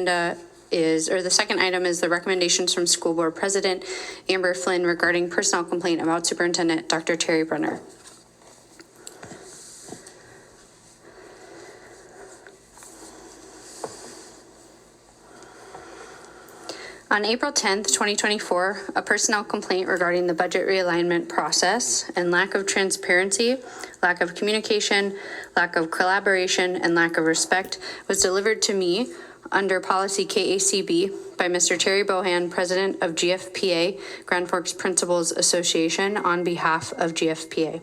The second item is the recommendations from School Board President Amber Flynn regarding personnel complaint about Superintendent Dr. Terry Brenner. On April 10th, 2024, a personnel complaint regarding the budget realignment process and lack of transparency, lack of communication, lack of collaboration, and lack of respect was delivered to me under policy KACB by Mr. Terry Bohan, President of GFPA, Grand Forks Principals Association, on behalf of GFPA.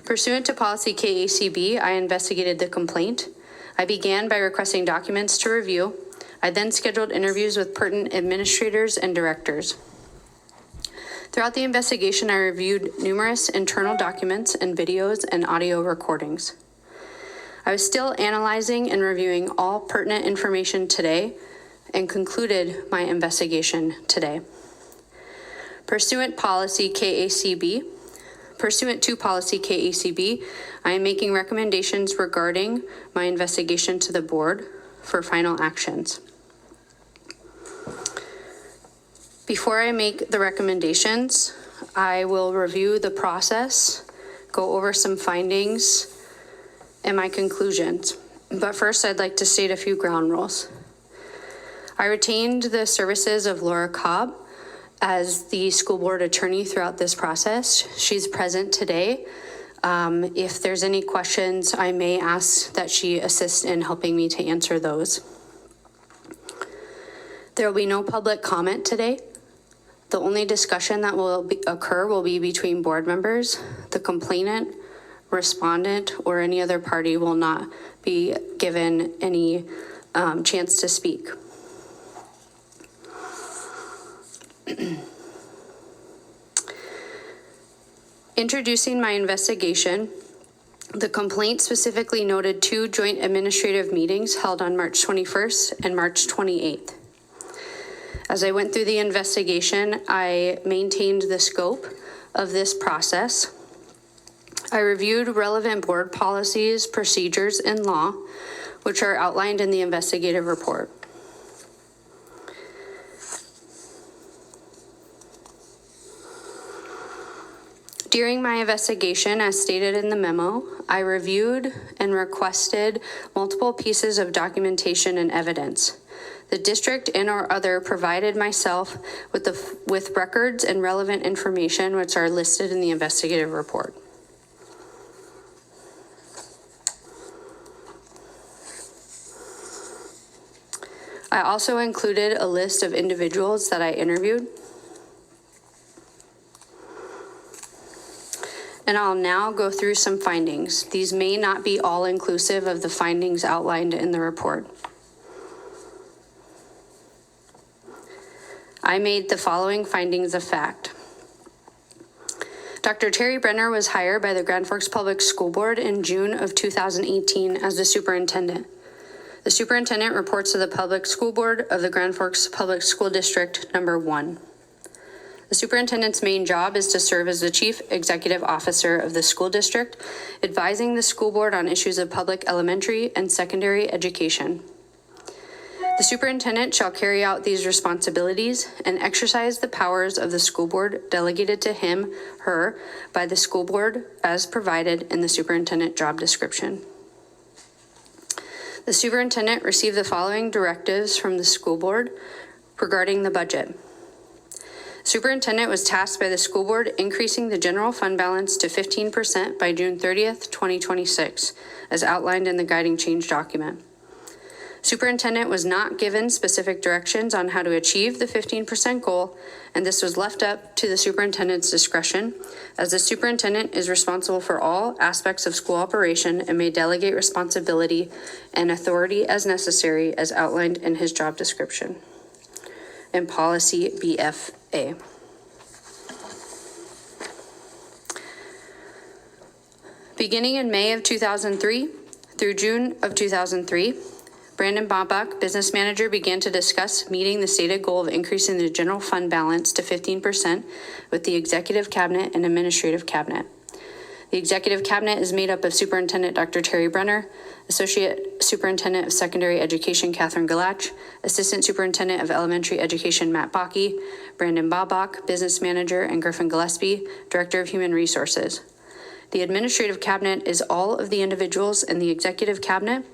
Pursuant to policy KACB, I investigated the complaint. I began by requesting documents to review. I then scheduled interviews with pertinent administrators and directors. Throughout the investigation, I reviewed numerous internal documents and videos and audio recordings. I was still analyzing and reviewing all pertinent information today and concluded my investigation today. Pursuant to policy KACB, I am making recommendations regarding my investigation to the board for final actions. Before I make the recommendations, I will review the process, go over some findings, and my conclusions. But first, I'd like to state a few ground rules. I retained the services of Laura Cobb as the school board attorney throughout this process. She's present today. If there's any questions, I may ask that she assist in helping me to answer those. There will be no public comment today. The only discussion that will occur will be between board members. The complainant, respondent, or any other party will not be given any chance to speak. Introducing my investigation, the complaint specifically noted 2 joint administrative meetings held on March 21st and March 28th. As I went through the investigation, I maintained the scope of this process. I reviewed relevant board policies, procedures, and law, which are outlined in the investigative report. During my investigation, as stated in the memo, I reviewed and requested multiple pieces of documentation and evidence. The district and or other provided myself with records and relevant information which are listed in the investigative report. I also included a list of individuals that I interviewed. And I'll now go through some findings. These may not be all inclusive of the findings outlined in the report. I made the following findings of fact. Dr. Terry Brenner was hired by the Grand Forks Public School Board in June of 2018 as the superintendent. The superintendent reports to the Public School Board of the Grand Forks Public School District number 1. The superintendent's main job is to serve as the chief executive officer of the school district, advising the school board on issues of public elementary and secondary education. The superintendent shall carry out these responsibilities and exercise the powers of the school board delegated to him, her, by the school board as provided in the superintendent job description. The superintendent received the following directives from the school board regarding the budget. Superintendent was tasked by the school board increasing the general fund balance to 15% by June 30th, 2026, as outlined in the guiding change document. Superintendent was not given specific directions on how to achieve the 15% goal, and this was left up to the superintendent's discretion, as the superintendent is responsible for all aspects of school operation and may delegate responsibility and authority as necessary, as outlined in his job description and policy BFA. Beginning in May of 2003 through June of 2003, Brandon Bombach, business manager, began to discuss meeting the stated goal of increasing the general fund balance to 15% with the executive cabinet and administrative cabinet. The Executive Cabinet is made up of Superintendent Dr. Terry Brenner, Associate Superintendent of Secondary Education Catherine Galach, Assistant Superintendent of Elementary Education Matt Bakke, Brandon Bobach, Business Manager, and Griffin Gillespie, Director of Human Resources. The Administrative Cabinet is all of the individuals in the Executive Cabinet,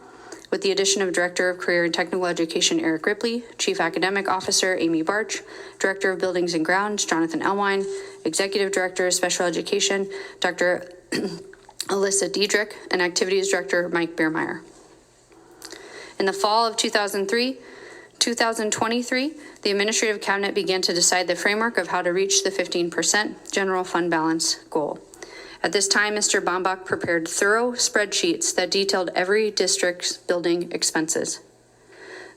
with the addition of Director of Career and Technical Education Eric Ripley, Chief Academic Officer Amy Barch, Director of Buildings and Grounds Jonathan Elwine, Executive Director of Special Education Dr. Alyssa Diedrich, and Activities Director Mike Biermeyer. In the fall of 2023, the Administrative Cabinet began to decide the framework of how to reach the 15% general fund balance goal. At this time, Mr. Baumbach prepared thorough spreadsheets that detailed every district's building expenses.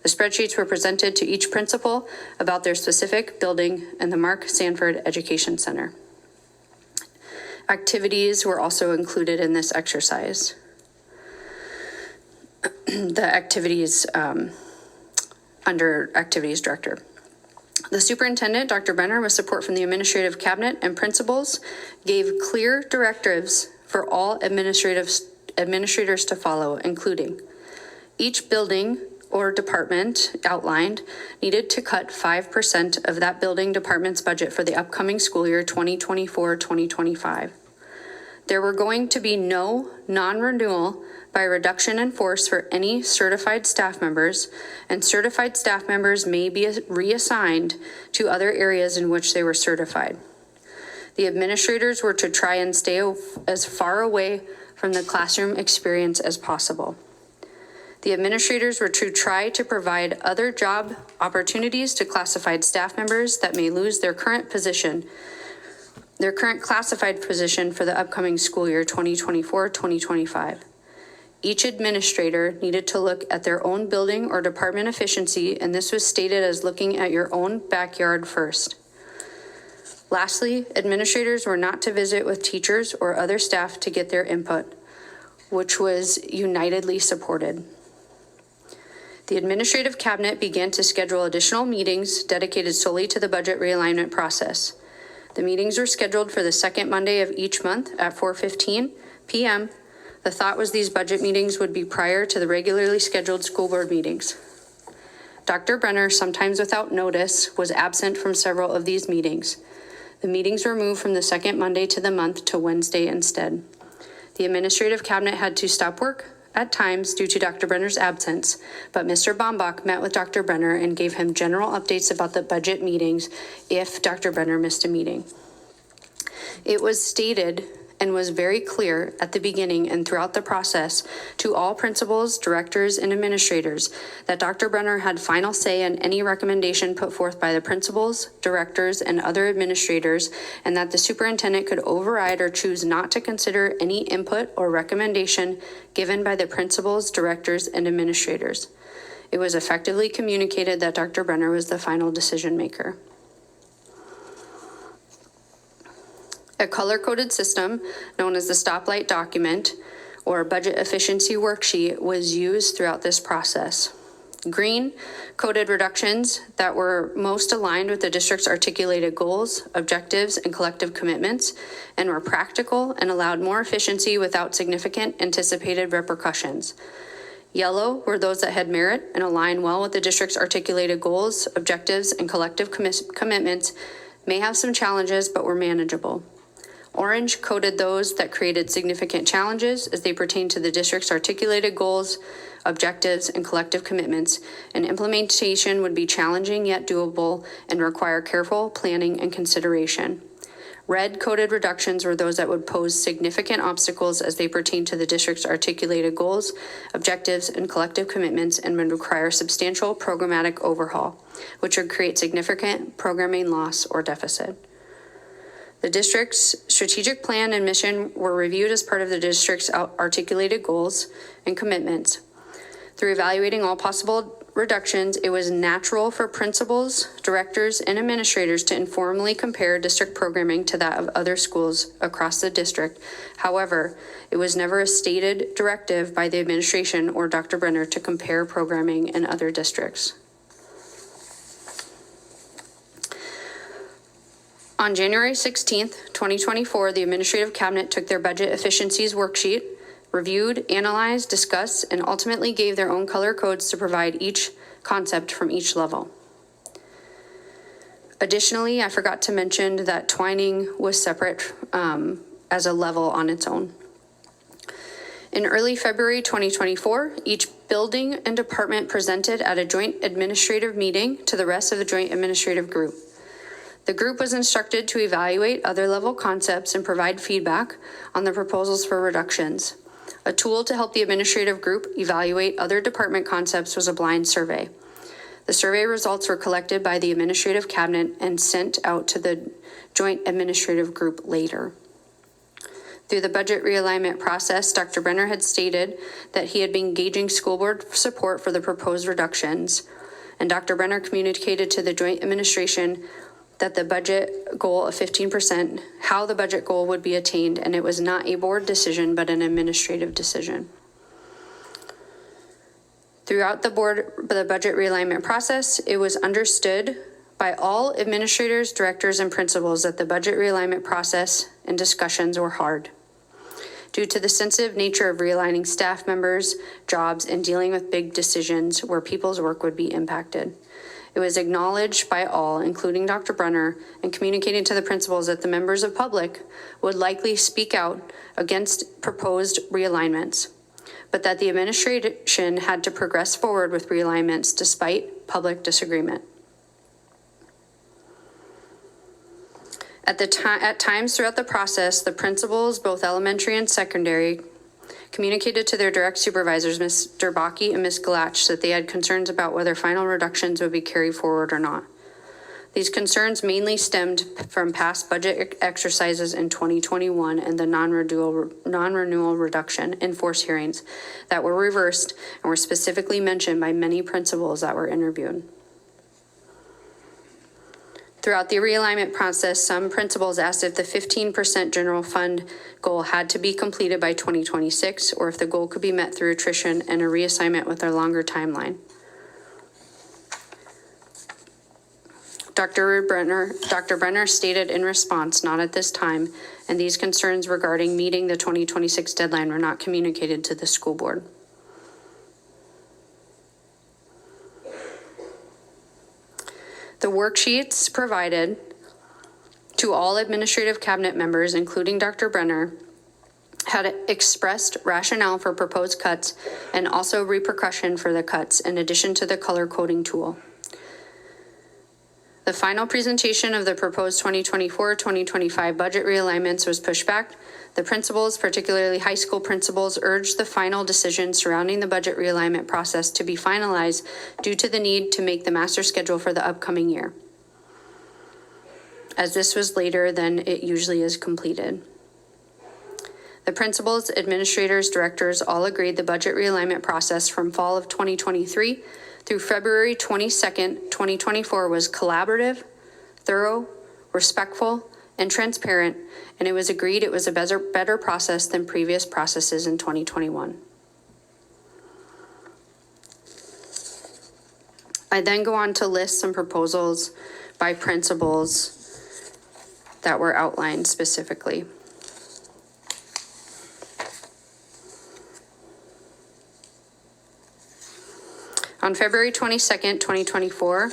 The spreadsheets were presented to each principal about their specific building and the Mark Sanford Education Center. Activities were also included in this exercise. The activities under Activities Director. The superintendent, Dr. Brenner, with support from the Administrative Cabinet and principals, gave clear directives for all administrators to follow, including each building or department outlined needed to cut 5% of that building department's budget for the upcoming school year 2024-2025. There were going to be no non-renewal by reduction in force for any certified staff members, and certified staff members may be reassigned to other areas in which they were certified. The administrators were to try and stay as far away from the classroom experience as possible. The administrators were to try to provide other job opportunities to classified staff members that may lose their current classified position for the upcoming school year 2024-2025. Each administrator needed to look at their own building or department efficiency, and this was stated as looking at your own backyard first. Lastly, administrators were not to visit with teachers or other staff to get their input, which was unitedly supported. The Administrative Cabinet began to schedule additional meetings dedicated solely to the budget realignment process. The meetings were scheduled for the second Monday of each month at 4:15 p.m. The thought was these budget meetings would be prior to the regularly scheduled school board meetings. Dr. Brenner, sometimes without notice, was absent from several of these meetings. The meetings were moved from the second Monday to the month to Wednesday instead. The Administrative Cabinet had to stop work at times due to Dr. Brenner's absence, but Mr. Baumbach met with Dr. Brenner and gave him general updates about the budget meetings if Dr. Brenner missed a meeting. It was stated and was very clear at the beginning and throughout the process to all principals, directors, and administrators that Dr. Brenner had final say in any recommendation put forth by the principals, directors, and other administrators, and that the superintendent could override or choose not to consider any input or recommendation given by the principals, directors, and administrators. It was effectively communicated that Dr. Brenner was the final decision maker. A color-coded system known as the stoplight document or budget efficiency worksheet was used throughout this process. Green coded reductions that were most aligned with the district's articulated goals, objectives, and collective commitments, and were practical and allowed more efficiency without significant anticipated repercussions. Yellow were those that had merit and align well with the district's articulated goals, objectives, and collective commitments, may have some challenges but were manageable. Orange coded those that created significant challenges as they pertain to the district's articulated goals, objectives, and collective commitments, and implementation would be challenging yet doable and require careful planning and consideration. Red coded reductions were those that would pose significant obstacles as they pertain to the district's articulated goals, objectives, and collective commitments and would require substantial programmatic overhaul, which would create significant programming loss or deficit. The district's strategic plan and mission were reviewed as part of the district's articulated goals and commitments. Through evaluating all possible reductions, it was natural for principals, directors, and administrators to informally compare district programming to that of other schools across the district. However, it was never a stated directive by the administration or Dr. Brenner to compare programming in other districts. On January 16th, 2024, the Administrative Cabinet took their Budget Efficiencies Worksheet, reviewed, analyzed, discussed, and ultimately gave their own color codes to provide each concept from each level. Additionally, I forgot to mention that Twining was separate as a level on its own. In early February 2024, each building and department presented at a joint administrative meeting to the rest of the joint administrative group. The group was instructed to evaluate other level concepts and provide feedback on the proposals for reductions. A tool to help the administrative group evaluate other department concepts was a blind survey. The survey results were collected by the Administrative Cabinet and sent out to the joint administrative group later. Through the budget realignment process, Dr. Brenner had stated that he had been engaging school board support for the proposed reductions, and Dr. Brenner communicated to the joint administration that the budget goal of 15%, how the budget goal would be attained, and it was not a board decision, but an administrative decision. Throughout the budget realignment process, it was understood by all administrators, directors, and principals that the budget realignment process and discussions were hard. Due to the sensitive nature of realigning staff members, jobs, and dealing with big decisions where people's work would be impacted. It was acknowledged by all, including Dr. Brenner, and communicated to the principals that the members of public would likely speak out against proposed realignments, but that the administration had to progress forward with realignments despite public disagreement. At times throughout the process, the principals, both elementary and secondary, communicated to their direct supervisors, Mr. Bakke and Ms. Galach, that they had concerns about whether final reductions would be carried forward or not. These concerns mainly stemmed from past budget exercises in 2021 and the non-renewal reduction in force hearings that were reversed and were specifically mentioned by many principals that were interviewed. Throughout the realignment process, some principals asked if the 15% general fund goal had to be completed by 2026 or if the goal could be met through attrition and a reassignment with a longer timeline. Dr. Brenner stated in response, not at this time, and these concerns regarding meeting the 2026 deadline were not communicated to the school board. The worksheets provided to all administrative cabinet members, including Dr. Brenner, had expressed rationale for proposed cuts and also repercussion for the cuts in addition to the color coding tool. The final presentation of the proposed 2024-2025 budget realignments was pushed back. The principals, particularly high school principals, urged the final decision surrounding the budget realignment process to be finalized due to the need to make the master schedule for the upcoming year, as this was later than it usually is completed. The principals, administrators, directors all agreed the budget realignment process from fall of 2023 through February 22nd, 2024 was collaborative, thorough, respectful, and transparent, and it was agreed it was a better process than previous processes in 2021. I then go on to list some proposals by principals that were outlined specifically. On February 22nd, 2024,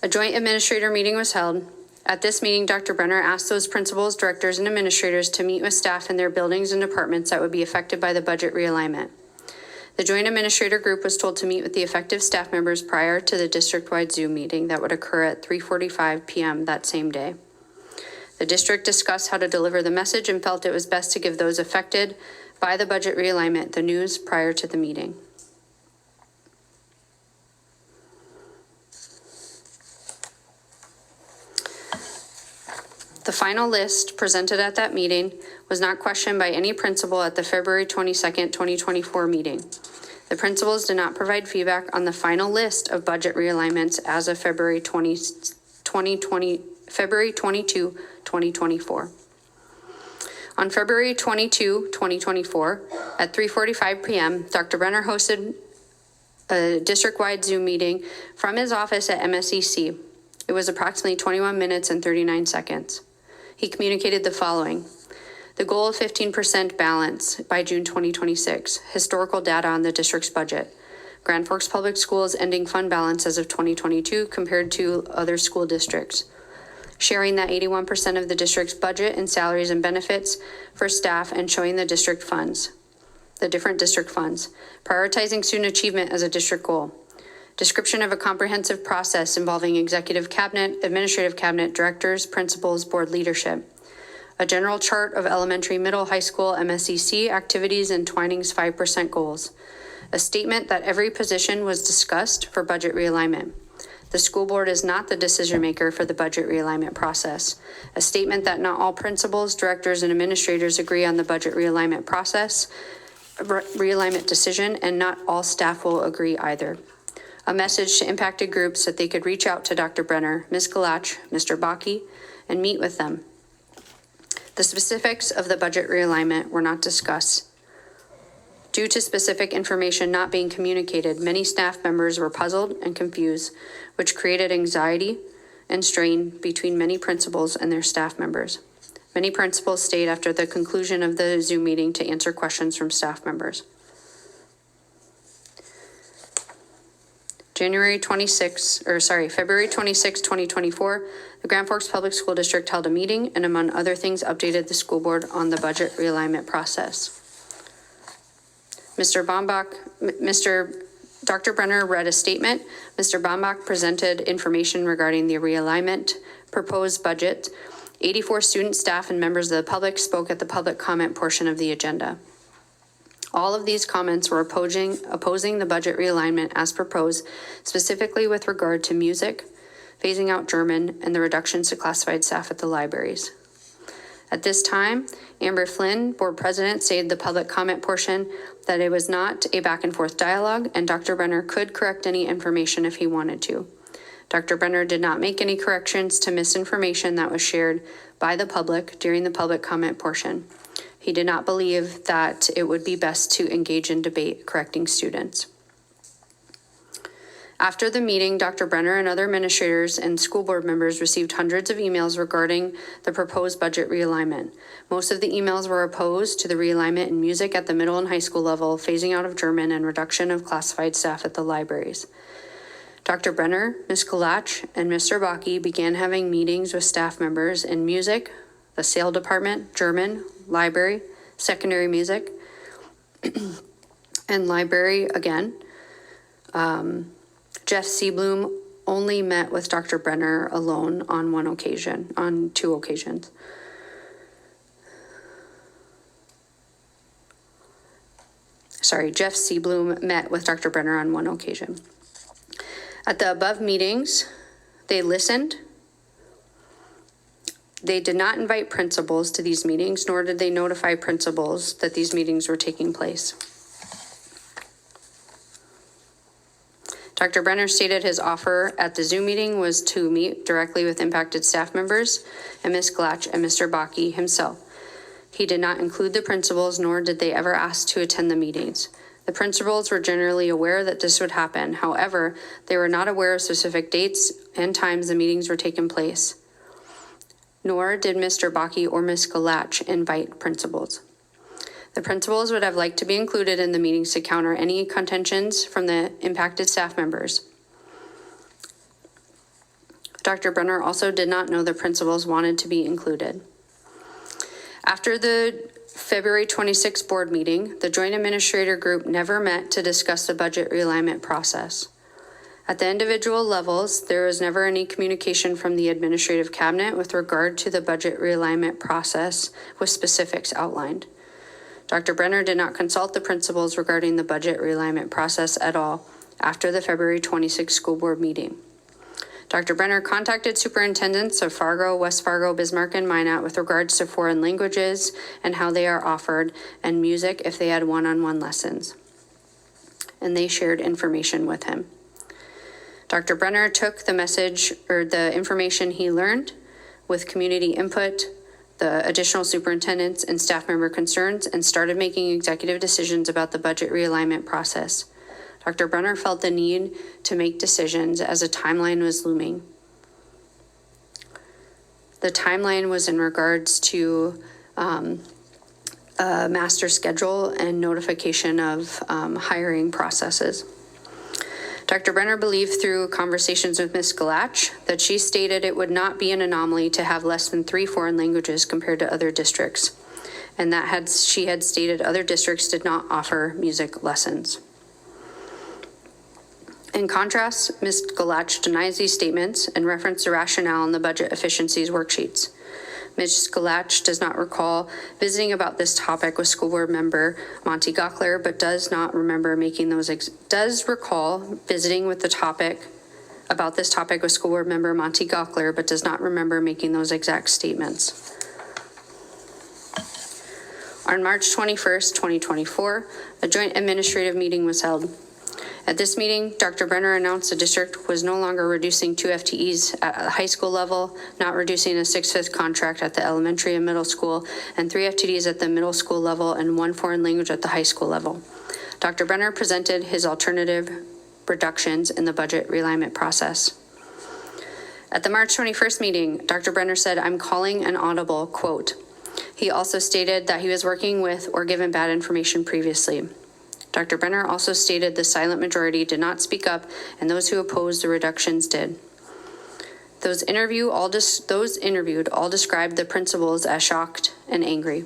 a joint administrator meeting was held. At this meeting, Dr. Brenner asked those principals, directors, and administrators to meet with staff in their buildings and departments that would be affected by the budget realignment. The joint administrator group was told to meet with the affected staff members prior to the district-wide Zoom meeting that would occur at 3:45 p.m. that same day. The district discussed how to deliver the message and felt it was best to give those affected by the budget realignment the news prior to the meeting. The final list presented at that meeting was not questioned by any principal at the February 22nd, 2024 meeting. The principals did not provide feedback on the final list of budget realignments as of February 22, 2024. On February 22, 2024, at 3:45 p.m., Dr. Brenner hosted a district-wide Zoom meeting from his office at MSEC. It was approximately 21 minutes and 39 seconds. He communicated the following: the goal of 15% balance by June 2026, historical data on the district's budget, Grand Forks Public Schools ending fund balance as of 2022 compared to other school districts, sharing that 81% of the district's budget in salaries and benefits for staff and showing the district funds, the different district funds, prioritizing student achievement as a district goal, description of a comprehensive process involving executive cabinet, administrative cabinet, directors, principals, board leadership, a general chart of elementary, middle, high school, MSEC activities and Twining's 5% goals, a statement that every position was discussed for budget realignment. The school board is not the decision maker for the budget realignment process. A statement that not all principals, directors, and administrators agree on the budget realignment process, realignment decision, and not all staff will agree either. A message to impacted groups that they could reach out to Dr. Brenner, Ms. Galach, Mr. Bakke, and meet with them. The specifics of the budget realignment were not discussed. Due to specific information not being communicated, many staff members were puzzled and confused, which created anxiety and strain between many principals and their staff members. Many principals stayed after the conclusion of the Zoom meeting to answer questions from staff members. February 26, 2024, the Grand Forks Public School District held a meeting and, among other things, updated the school board on the budget realignment process. Dr. Brenner read a statement. Mr. Baumbach presented information regarding the realignment proposed budget. 84 students, staff, and members of the public spoke at the public comment portion of the agenda. All of these comments were opposing the budget realignment as proposed, specifically with regard to music, phasing out German, and the reductions to classified staff at the libraries. At this time, Amber Flynn, board president, stated the public comment portion that it was not a back and forth dialogue and Dr. Brenner could correct any information if he wanted to. Dr. Brenner did not make any corrections to misinformation that was shared by the public during the public comment portion. He did not believe that it would be best to engage in debate correcting students. After the meeting, Dr. Brenner and other administrators and school board members received hundreds of emails regarding the proposed budget realignment. Most of the emails were opposed to the realignment in music at the middle and high school level, phasing out of German, and reduction of classified staff at the libraries. Dr. Brenner, Ms. Galach, and Mr. Bakke began having meetings with staff members in music, the sale department, German, library, secondary music, and library again. Jeff Seablum only met with Dr. Brenner alone on two occasions. Jeff Seablum met with Dr. Brenner on one occasion. At the above meetings, they listened. They did not invite principals to these meetings, nor did they notify principals that these meetings were taking place. Dr. Brenner stated his offer at the Zoom meeting was to meet directly with impacted staff members and Ms. Galach and Mr. Bakke himself. He did not include the principals, nor did they ever ask to attend the meetings. The principals were generally aware that this would happen. However, they were not aware of specific dates and times the meetings were taking place. Nor did Mr. Bakke or Ms. Galach invite principals. The principals would have liked to be included in the meetings to counter any contentions from the impacted staff members. Dr. Brenner also did not know the principals wanted to be included. After the February 26 board meeting, the Joint Administrator Group never met to discuss the budget realignment process. At the individual levels, there was never any communication from the Administrative Cabinet with regard to the budget realignment process with specifics outlined. Dr. Brenner did not consult the principals regarding the budget realignment process at all after the February 26 school board meeting. Dr. Brenner contacted superintendents of Fargo, West Fargo, Bismarck, and Minot with regards to foreign languages and how they are offered, and music if they had one-on-one lessons. And they shared information with him. Dr. Brenner took the message or the information he learned with community input, the additional superintendents and staff member concerns, and started making executive decisions about the budget realignment process. Dr. Brenner felt the need to make decisions as a timeline was looming. The timeline was in regards to a master schedule and notification of hiring processes. Dr. Brenner believed through conversations with Ms. Galach that she stated it would not be an anomaly to have less than 3 foreign languages compared to other districts, and that she had stated other districts did not offer music lessons. In contrast, Ms. Galach denies these statements and referenced the rationale in the budget efficiencies worksheets. Ms. Galach does not recall visiting about this topic with school board member Monty Gockler, but does recall visiting with the topic about this topic with school board member Monty Gockler, but does not remember making those exact statements. On March 21st, 2024, a joint administrative meeting was held. At this meeting, Dr. Brenner announced the district was no longer reducing 2 FTEs at the high school level, not reducing a 6/5 contract at the elementary and middle school, and 3 FTEs at the middle school level and 1 foreign language at the high school level. Dr. Brenner presented his alternative reductions in the budget realignment process. At the March 21st meeting, Dr. Brenner said, "I'm calling an audible," quote. He also stated that he was working with or given bad information previously. Dr. Brenner also stated the silent majority did not speak up and those who opposed the reductions did. Those interviewed all described the principals as shocked and angry.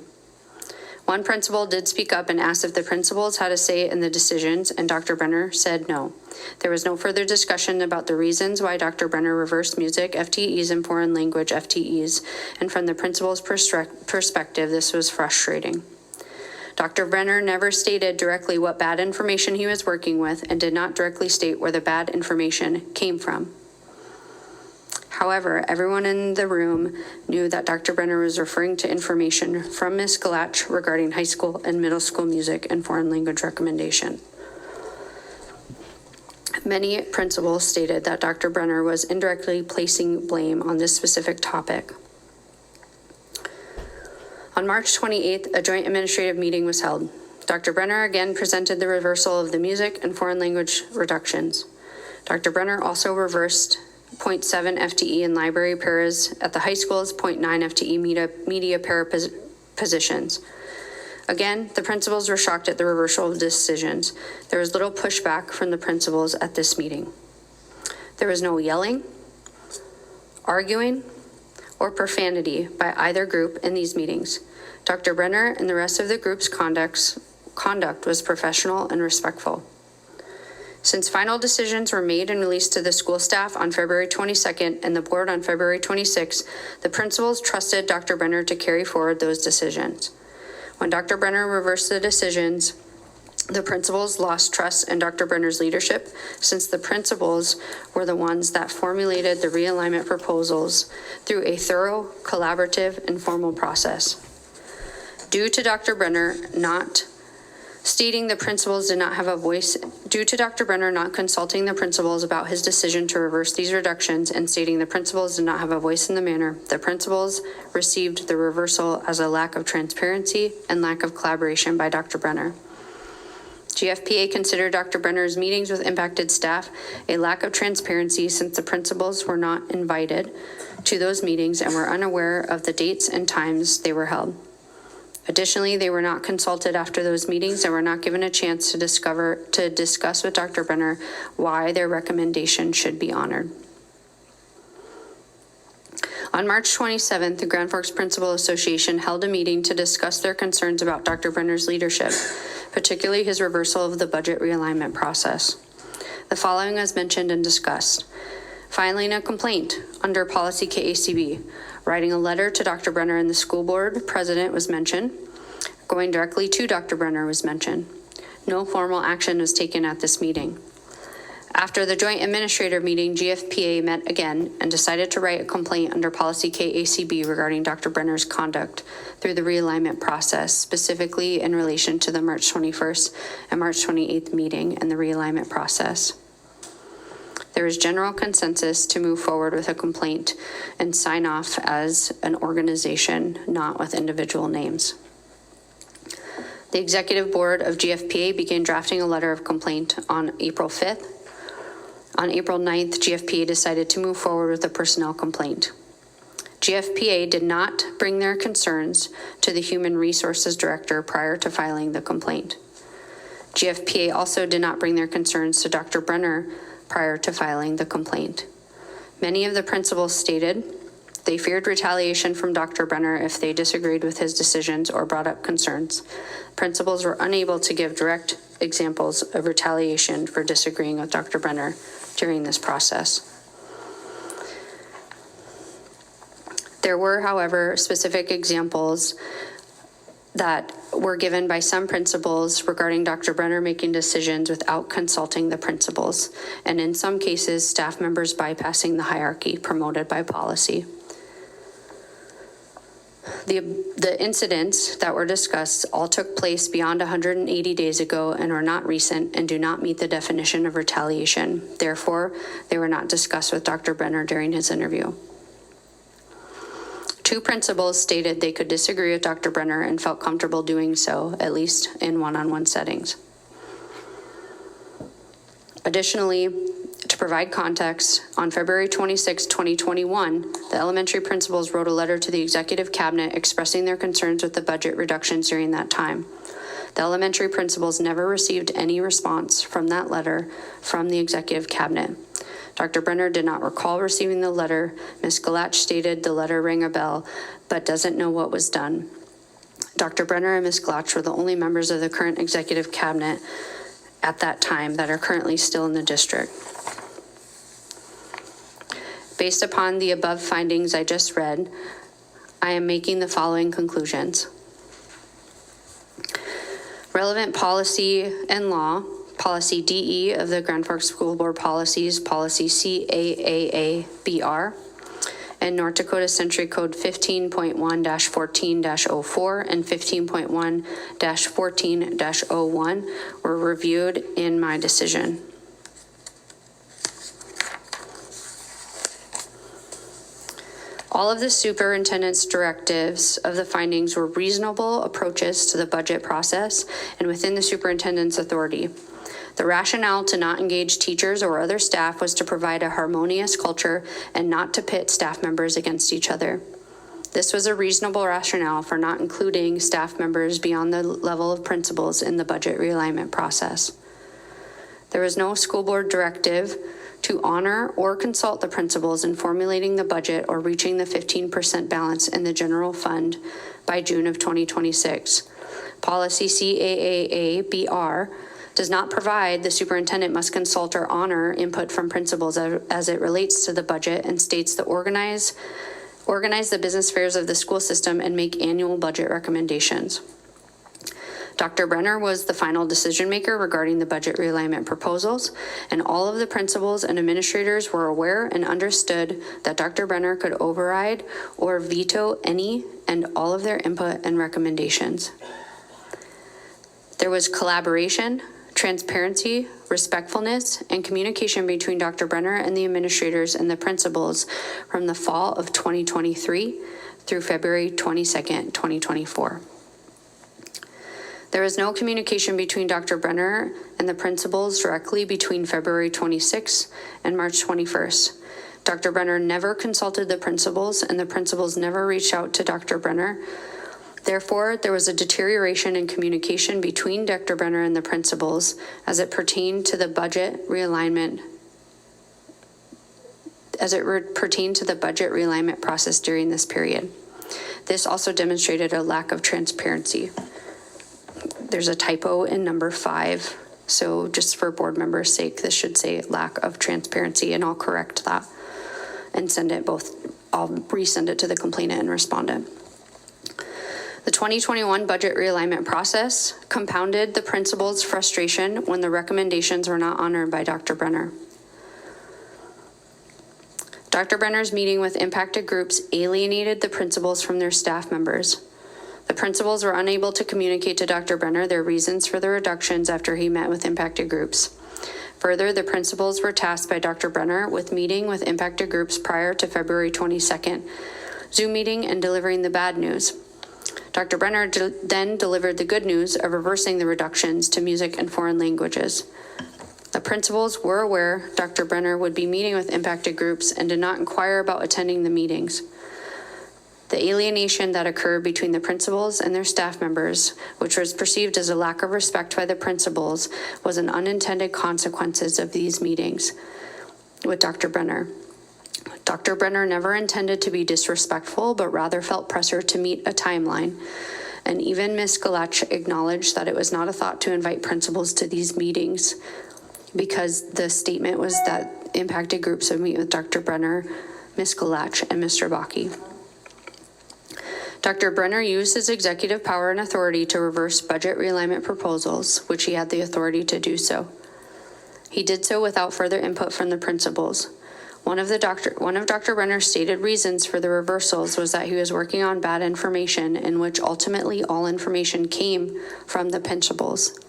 One principal did speak up and asked if the principals had a say in the decisions, and Dr. Brenner said no. There was no further discussion about the reasons why Dr. Brenner reversed music FTEs and foreign language FTEs, and from the principal's perspective, this was frustrating. Dr. Brenner never stated directly what bad information he was working with and did not directly state where the bad information came from. However, everyone in the room knew that Dr. Brenner was referring to information from Ms. Galach regarding high school and middle school music and foreign language recommendation. Many principals stated that Dr. Brenner was indirectly placing blame on this specific topic. On March 28th, a joint administrative meeting was held. Dr. Brenner again presented the reversal of the music and foreign language reductions. Dr. Brenner also reversed 0.7 FTE in library paras at the high schools, 0.9 FTE media para positions. Again, the principals were shocked at the reversal of decisions. There was little pushback from the principals at this meeting. There was no yelling, arguing, or profanity by either group in these meetings. Dr. Brenner and the rest of the group's conduct was professional and respectful. Since final decisions were made and released to the school staff on February 22nd and the board on February 26th, the principals trusted Dr. Brenner to carry forward those decisions. When Dr. Brenner reversed the decisions, the principals lost trust in Dr. Brenner's leadership, since the principals were the ones that formulated the realignment proposals through a thorough, collaborative, and formal process. Due to Dr. Brenner not stating the principals did not have a voice, due to Dr. Brenner not consulting the principals about his decision to reverse these reductions and stating the principals did not have a voice in the matter, the principals received the reversal as a lack of transparency and lack of collaboration by Dr. Brenner. GFPA considered Dr. Brenner's meetings with impacted staff a lack of transparency, since the principals were not invited to those meetings and were unaware of the dates and times they were held. Additionally, they were not consulted after those meetings and were not given a chance to discuss with Dr. Brenner why their recommendation should be honored. On March 27th, the Grand Forks Principal Association held a meeting to discuss their concerns about Dr. Brenner's leadership, particularly his reversal of the budget realignment process. The following was mentioned and discussed: filing a complaint under policy KACB, writing a letter to Dr. Brenner and the school board president was mentioned, going directly to Dr. Brenner was mentioned. No formal action was taken at this meeting. After the joint administrator meeting, GFPA met again and decided to write a complaint under policy KACB regarding Dr. Brenner's conduct through the realignment process, specifically in relation to the March 21st and March 28th meeting and the realignment process. There is general consensus to move forward with a complaint and sign off as an organization, not with individual names. The executive board of GFPA began drafting a letter of complaint on April 5th. On April 9th, GFPA decided to move forward with a personnel complaint. GFPA did not bring their concerns to the Human Resources Director prior to filing the complaint. GFPA also did not bring their concerns to Dr. Brenner prior to filing the complaint. Many of the principals stated they feared retaliation from Dr. Brenner if they disagreed with his decisions or brought up concerns. Principals were unable to give direct examples of retaliation for disagreeing with Dr. Brenner during this process. There were, however, specific examples that were given by some principals regarding Dr. Brenner making decisions without consulting the principals, and in some cases, staff members bypassing the hierarchy promoted by policy. The incidents that were discussed all took place beyond 180 days ago and are not recent and do not meet the definition of retaliation. Therefore, they were not discussed with Dr. Brenner during his interview. Two principals stated they could disagree with Dr. Brenner and felt comfortable doing so, at least in one-on-one settings. Additionally, to provide context, on February 26, 2021, the elementary principals wrote a letter to the executive cabinet expressing their concerns with the budget reductions during that time. The elementary principals never received any response from that letter from the executive cabinet. Dr. Brenner did not recall receiving the letter. Ms. Galach stated the letter rang a bell, but doesn't know what was done. Dr. Brenner and Ms. Galach were the only members of the current executive cabinet at that time that are currently still in the district. Based upon the above findings I just read, I am making the following conclusions. Relevant policy and law, Policy DE of the Grand Forks School Board Policies, Policy CAAABR, and North Dakota Century Code 15.1-14-04 and 15.1-14-01 were reviewed in my decision. All of the superintendent's directives of the findings were reasonable approaches to the budget process and within the superintendent's authority. The rationale to not engage teachers or other staff was to provide a harmonious culture and not to pit staff members against each other. This was a reasonable rationale for not including staff members beyond the level of principals in the budget realignment process. There was no school board directive to honor or consult the principals in formulating the budget or reaching the 15% balance in the general fund by June of 2026. Policy CAAABR does not provide the superintendent must consult or honor input from principals as it relates to the budget and states to organize the business affairs of the school system and make annual budget recommendations. Dr. Brenner was the final decision maker regarding the budget realignment proposals, and all of the principals and administrators were aware and understood that Dr. Brenner could override or veto any and all of their input and recommendations. There was collaboration, transparency, respectfulness, and communication between Dr. Brenner and the administrators and the principals from the fall of 2023 through February 22nd, 2024. There was no communication between Dr. Brenner and the principals directly between February 26th and March 21st. Dr. Brenner never consulted the principals, and the principals never reached out to Dr. Brenner. Therefore, there was a deterioration in communication between Dr. Brenner and the principals as it pertained to the budget realignment process during this period. This also demonstrated a lack of transparency. There's a typo in number 5, so just for board members' sake, this should say lack of transparency, and I'll correct that and I'll resend it to the complainant and respondent. The 2021 budget realignment process compounded the principal's frustration when the recommendations were not honored by Dr. Brenner. Dr. Brenner's meeting with impacted groups alienated the principals from their staff members. The principals were unable to communicate to Dr. Brenner their reasons for the reductions after he met with impacted groups. Further, the principals were tasked by Dr. Brenner with meeting with impacted groups prior to February 22nd, Zoom meeting and delivering the bad news. Dr. Brenner then delivered the good news of reversing the reductions to music and foreign languages. The principals were aware Dr. Brenner would be meeting with impacted groups and did not inquire about attending the meetings. The alienation that occurred between the principals and their staff members, which was perceived as a lack of respect by the principals, was an unintended consequences of these meetings with Dr. Brenner. Dr. Brenner never intended to be disrespectful, but rather felt pressure to meet a timeline. And even Ms. Galach acknowledged that it was not a thought to invite principals to these meetings because the statement was that impacted groups would meet with Dr. Brenner, Ms. Galach, and Mr. Bakke. Dr. Brenner used his executive power and authority to reverse budget realignment proposals, which he had the authority to do so. He did so without further input from the principals. One of Dr. Brenner's stated reasons for the reversals was that he was working on bad information, in which ultimately all information came from the principals.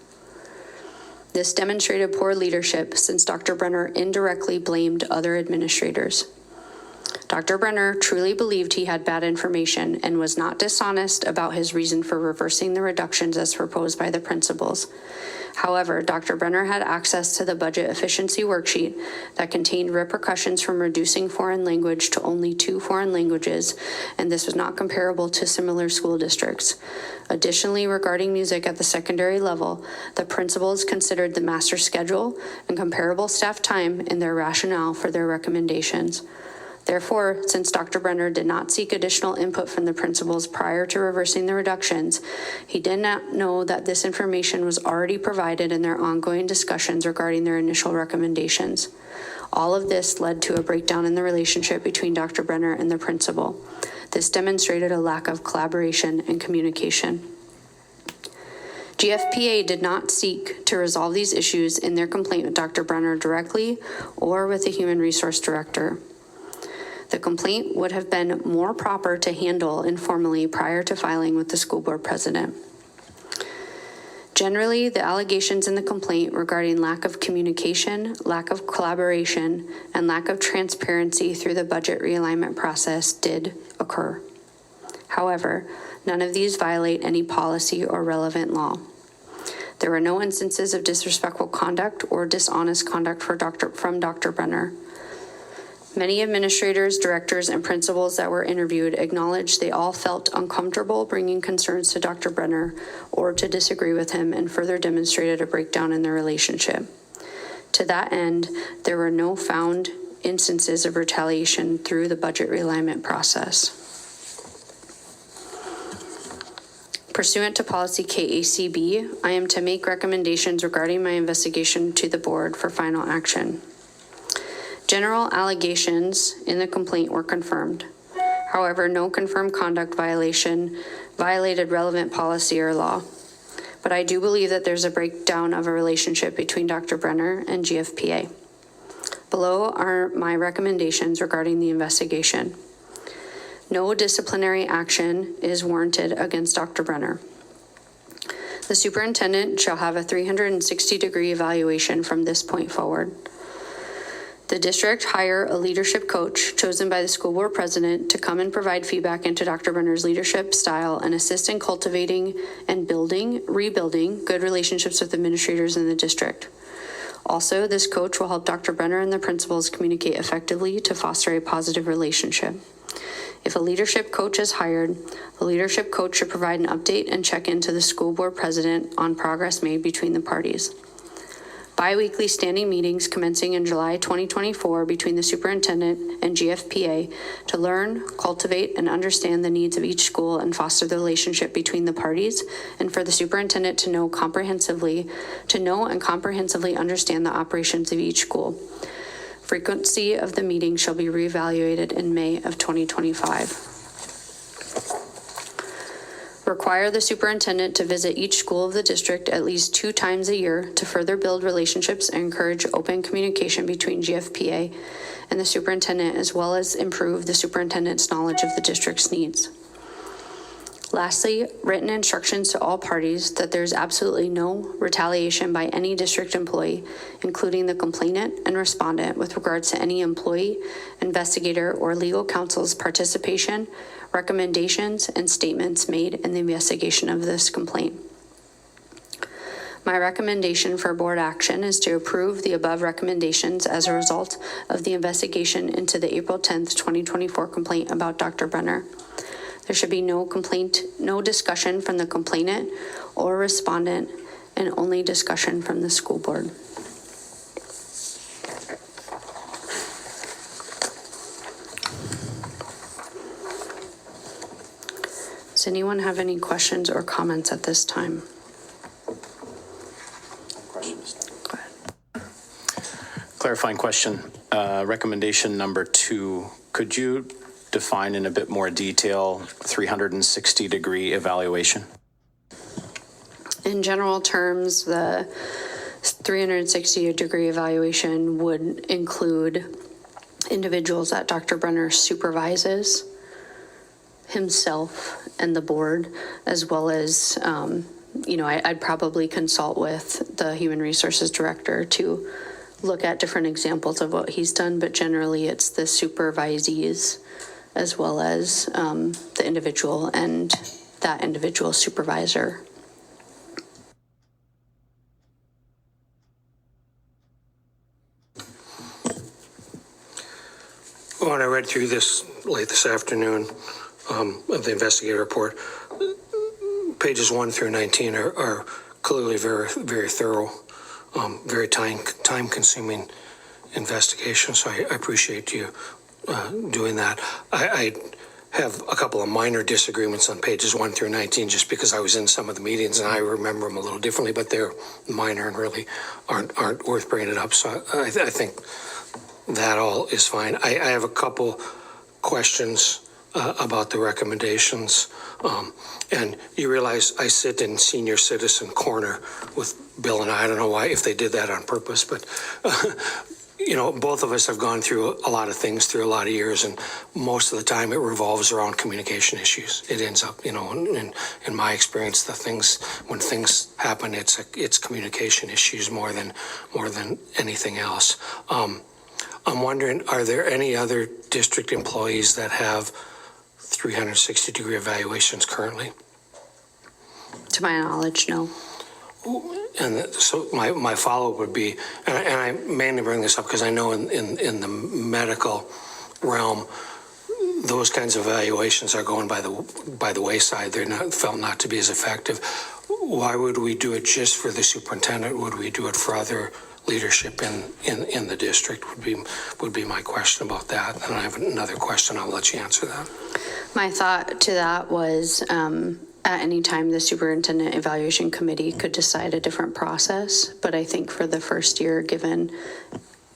This demonstrated poor leadership since Dr. Brenner indirectly blamed other administrators. Dr. Brenner truly believed he had bad information and was not dishonest about his reason for reversing the reductions as proposed by the principals. However, Dr. Brenner had access to the budget efficiency worksheet that contained repercussions from reducing foreign language to only 2 foreign languages, and this was not comparable to similar school districts. Additionally, regarding music at the secondary level, the principals considered the master schedule and comparable staff time in their rationale for their recommendations. Therefore, since Dr. Brenner did not seek additional input from the principals prior to reversing the reductions, he did not know that this information was already provided in their ongoing discussions regarding their initial recommendations. All of this led to a breakdown in the relationship between Dr. Brenner and the principal. This demonstrated a lack of collaboration and communication. GFPA did not seek to resolve these issues in their complaint with Dr. Brenner directly or with the Human Resource Director. The complaint would have been more proper to handle informally prior to filing with the school board president. Generally, the allegations in the complaint regarding lack of communication, lack of collaboration, and lack of transparency through the budget realignment process did occur. However, none of these violate any policy or relevant law. There were no instances of disrespectful conduct or dishonest conduct from Dr. Brenner. Many administrators, directors, and principals that were interviewed acknowledged they all felt uncomfortable bringing concerns to Dr. Brenner or to disagree with him, and further demonstrated a breakdown in their relationship. To that end, there were no found instances of retaliation through the budget realignment process. Pursuant to policy KACB, I am to make recommendations regarding my investigation to the board for final action. General allegations in the complaint were confirmed. However, no confirmed conduct violation violated relevant policy or law. But I do believe that there's a breakdown of a relationship between Dr. Brenner and GFPA. Below are my recommendations regarding the investigation. No disciplinary action is warranted against Dr. Brenner. The superintendent shall have a 360-degree evaluation from this point forward. The district hire a leadership coach chosen by the school board president to come and provide feedback into Dr. Brenner's leadership style and assist in cultivating and rebuilding good relationships with administrators in the district. Also, this coach will help Dr. Brenner and the principals communicate effectively to foster a positive relationship. If a leadership coach is hired, the leadership coach should provide an update and check in to the school board president on progress made between the parties. Bi-weekly standing meetings commencing in July 2024 between the superintendent and GFPA to learn, cultivate, and understand the needs of each school and foster the relationship between the parties, and for the superintendent to know and comprehensively understand the operations of each school. Frequency of the meeting shall be reevaluated in May of 2025. Require the superintendent to visit each school of the district at least 2 times a year to further build relationships and encourage open communication between GFPA and the superintendent, as well as improve the superintendent's knowledge of the district's needs. Lastly, written instructions to all parties that there's absolutely no retaliation by any district employee, including the complainant and respondent, with regards to any employee, investigator, or legal counsel's participation, recommendations, and statements made in the investigation of this complaint. My recommendation for board action is to approve the above recommendations as a result of the investigation into the April 10th, 2024 complaint about Dr. Brenner. There should be no discussion from the complainant or respondent, and only discussion from the school board. Does anyone have any questions or comments at this time? Questions? Go ahead. Clarifying question. Recommendation number 2. Could you define in a bit more detail 360-degree evaluation? In general terms, the 360-degree evaluation would include individuals that Dr. Brenner supervises, himself and the board, as well as, I'd probably consult with the Human Resources Director to look at different examples of what he's done, but generally it's the supervisees as well as the individual and that individual supervisor. When I read through this late this afternoon of the investigative report, pages 1 through 19 are clearly very, very thorough, very time-consuming investigation. So I appreciate you doing that. I have a couple of minor disagreements on pages 1 through 19, just because I was in some of the meetings and I remember them a little differently, but they're minor and really aren't worth bringing it up. So I think that all is fine. I have a couple questions about the recommendations. And you realize I sit in senior citizen corner with Bill and I don't know why, if they did that on purpose, but both of us have gone through a lot of things through a lot of years, and most of the time it revolves around communication issues. It ends up, in my experience, when things happen, it's communication issues more than anything else. I'm wondering, are there any other district employees that have 360-degree evaluations currently? To my knowledge, no. And so my follow-up would be, and I mainly bring this up because I know in the medical realm, those kinds of evaluations are going by the wayside. They're not felt not to be as effective. Why would we do it just for the superintendent? Would we do it for other leadership in the district? Would be my question about that. And I have another question. I'll let you answer that. My thought to that was at any time the superintendent evaluation committee could decide a different process, but I think for the first year, given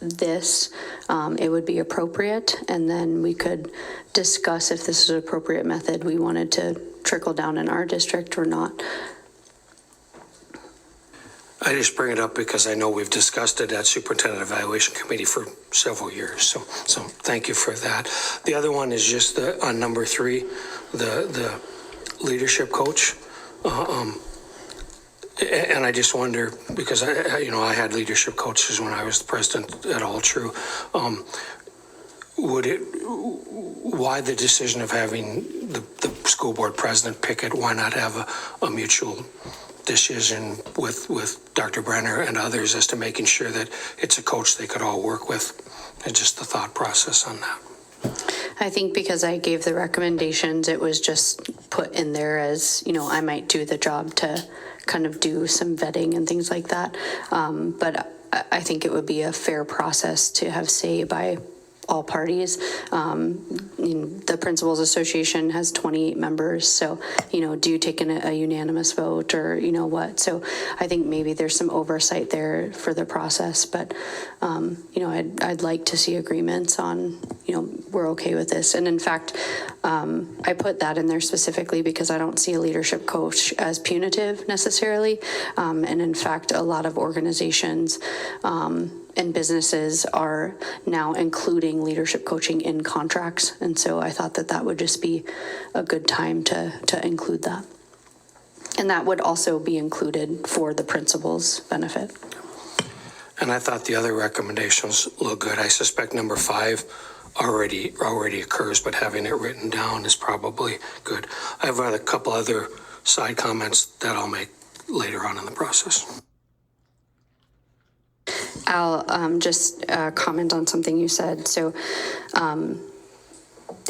this, it would be appropriate, and then we could discuss if this is an appropriate method we wanted to trickle down in our district or not. I just bring it up because I know we've discussed it at Superintendent Evaluation Committee for several years. So thank you for that. The other one is just on number 3, the leadership coach. And I just wonder, because I had leadership coaches when I was the president at All True. Why the decision of having the school board president pick it? Why not have a mutual decision with Dr. Brenner and others as to making sure that it's a coach they could all work with, and just the thought process on that? I think because I gave the recommendations, it was just put in there as, I might do the job to kind of do some vetting and things like that. But I think it would be a fair process to have say by all parties. The Principals Association has 28 members, so do you take a unanimous vote, or what? So I think maybe there's some oversight there for the process, but I'd like to see agreements on we're okay with this. And in fact, I put that in there specifically because I don't see a leadership coach as punitive necessarily, and in fact a lot of organizations and businesses are now including leadership coaching in contracts. And so I thought that would just be a good time to include that. And that would also be included for the principal's benefit. And I thought the other recommendations look good. I suspect number 5 already occurs, but having it written down is probably good. I have a couple other side comments that I'll make later on in the process. I'll just comment on something you said. So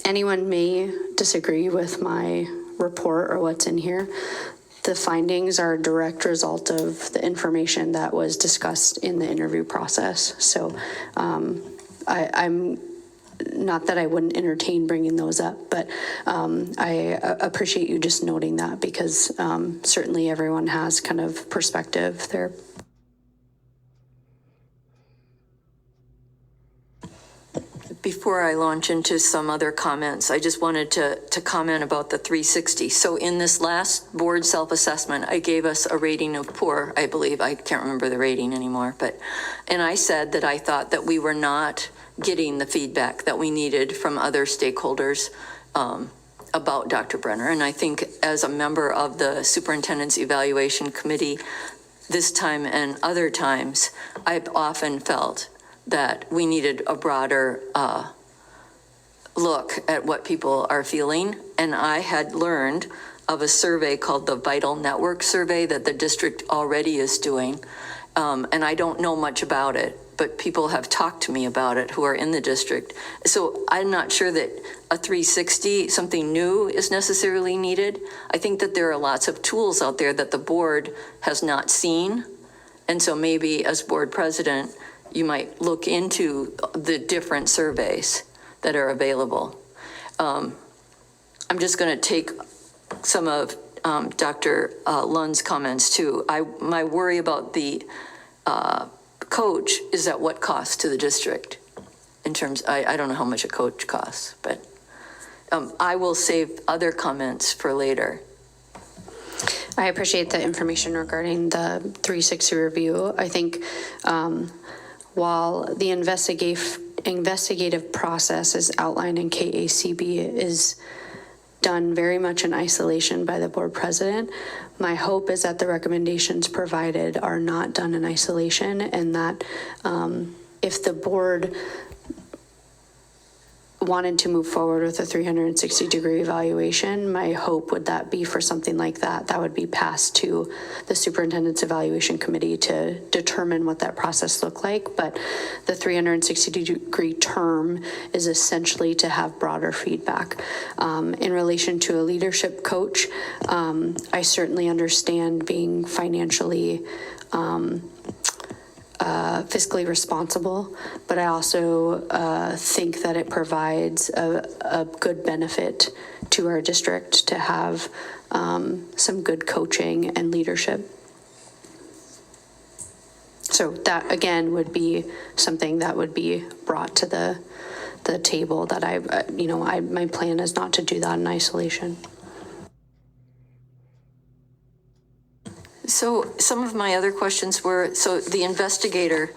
anyone may disagree with my report or what's in here. The findings are a direct result of the information that was discussed in the interview process. So I'm not that I wouldn't entertain bringing those up, but I appreciate you just noting that, because certainly everyone has kind of perspective there. Before I launch into some other comments, I just wanted to comment about the 360. So in this last board self-assessment, I gave us a rating of poor, I believe. I can't remember the rating anymore, and I said that I thought that we were not getting the feedback that we needed from other stakeholders about Dr. Brenner. And I think as a member of the Superintendent's Evaluation Committee, this time and other times, I've often felt that we needed a broader look at what people are feeling. And I had learned of a survey called the Vital Network Survey that the district already is doing. And I don't know much about it, but people have talked to me about it who are in the district. So I'm not sure that a 360, something new, is necessarily needed. I think that there are lots of tools out there that the board has not seen. And so maybe as board president, you might look into the different surveys that are available. I'm just going to take some of Dr. Lund's comments too. My worry about the coach is at what cost to the district in terms, I don't know how much a coach costs, but I will save other comments for later. I appreciate the information regarding the 360 review. I think while the investigative process is outlined in KACB is done very much in isolation by the board president, my hope is that the recommendations provided are not done in isolation, and that if the board wanted to move forward with a 360-degree evaluation, my hope would that be for something like that, that would be passed to the Superintendent's Evaluation Committee to determine what that process looked like. But the 360-degree term is essentially to have broader feedback. In relation to a leadership coach, I certainly understand being financially fiscally responsible, but I also think that it provides a good benefit to our district to have some good coaching and leadership. So that again would be something that would be brought to the table. That my plan is not to do that in isolation. So some of my other questions were, so the investigator,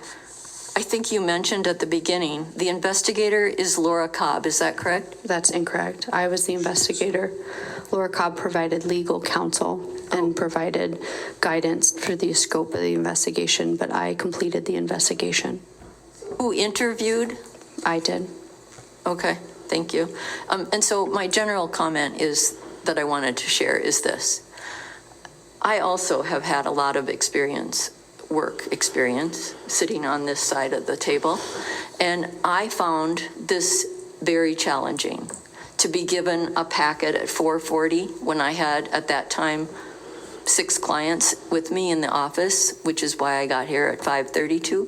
I think you mentioned at the beginning, the investigator is Laura Cobb, is that correct? That's incorrect. I was the investigator. Laura Cobb provided legal counsel and provided guidance for the scope of the investigation, but I completed the investigation. Who interviewed? I did. Okay, thank you. And so my general comment is that I wanted to share is this. I also have had a lot of work experience, sitting on this side of the table, and I found this very challenging to be given a packet at 4:40 when I had, at that time, 6 clients with me in the office, which is why I got here at 5:32.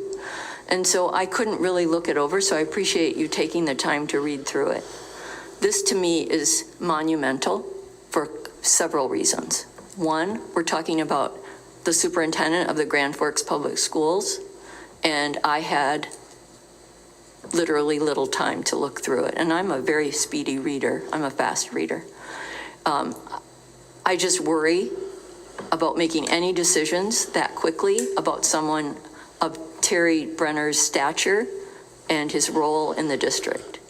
And so I couldn't really look it over, so I appreciate you taking the time to read through it. This to me is monumental for several reasons. One, we're talking about the superintendent of the Grand Forks Public Schools, and I had literally little time to look through it. And I'm a very speedy reader. I'm a fast reader. I just worry about making any decisions that quickly about someone of Terry Brenner's stature and his role in the district.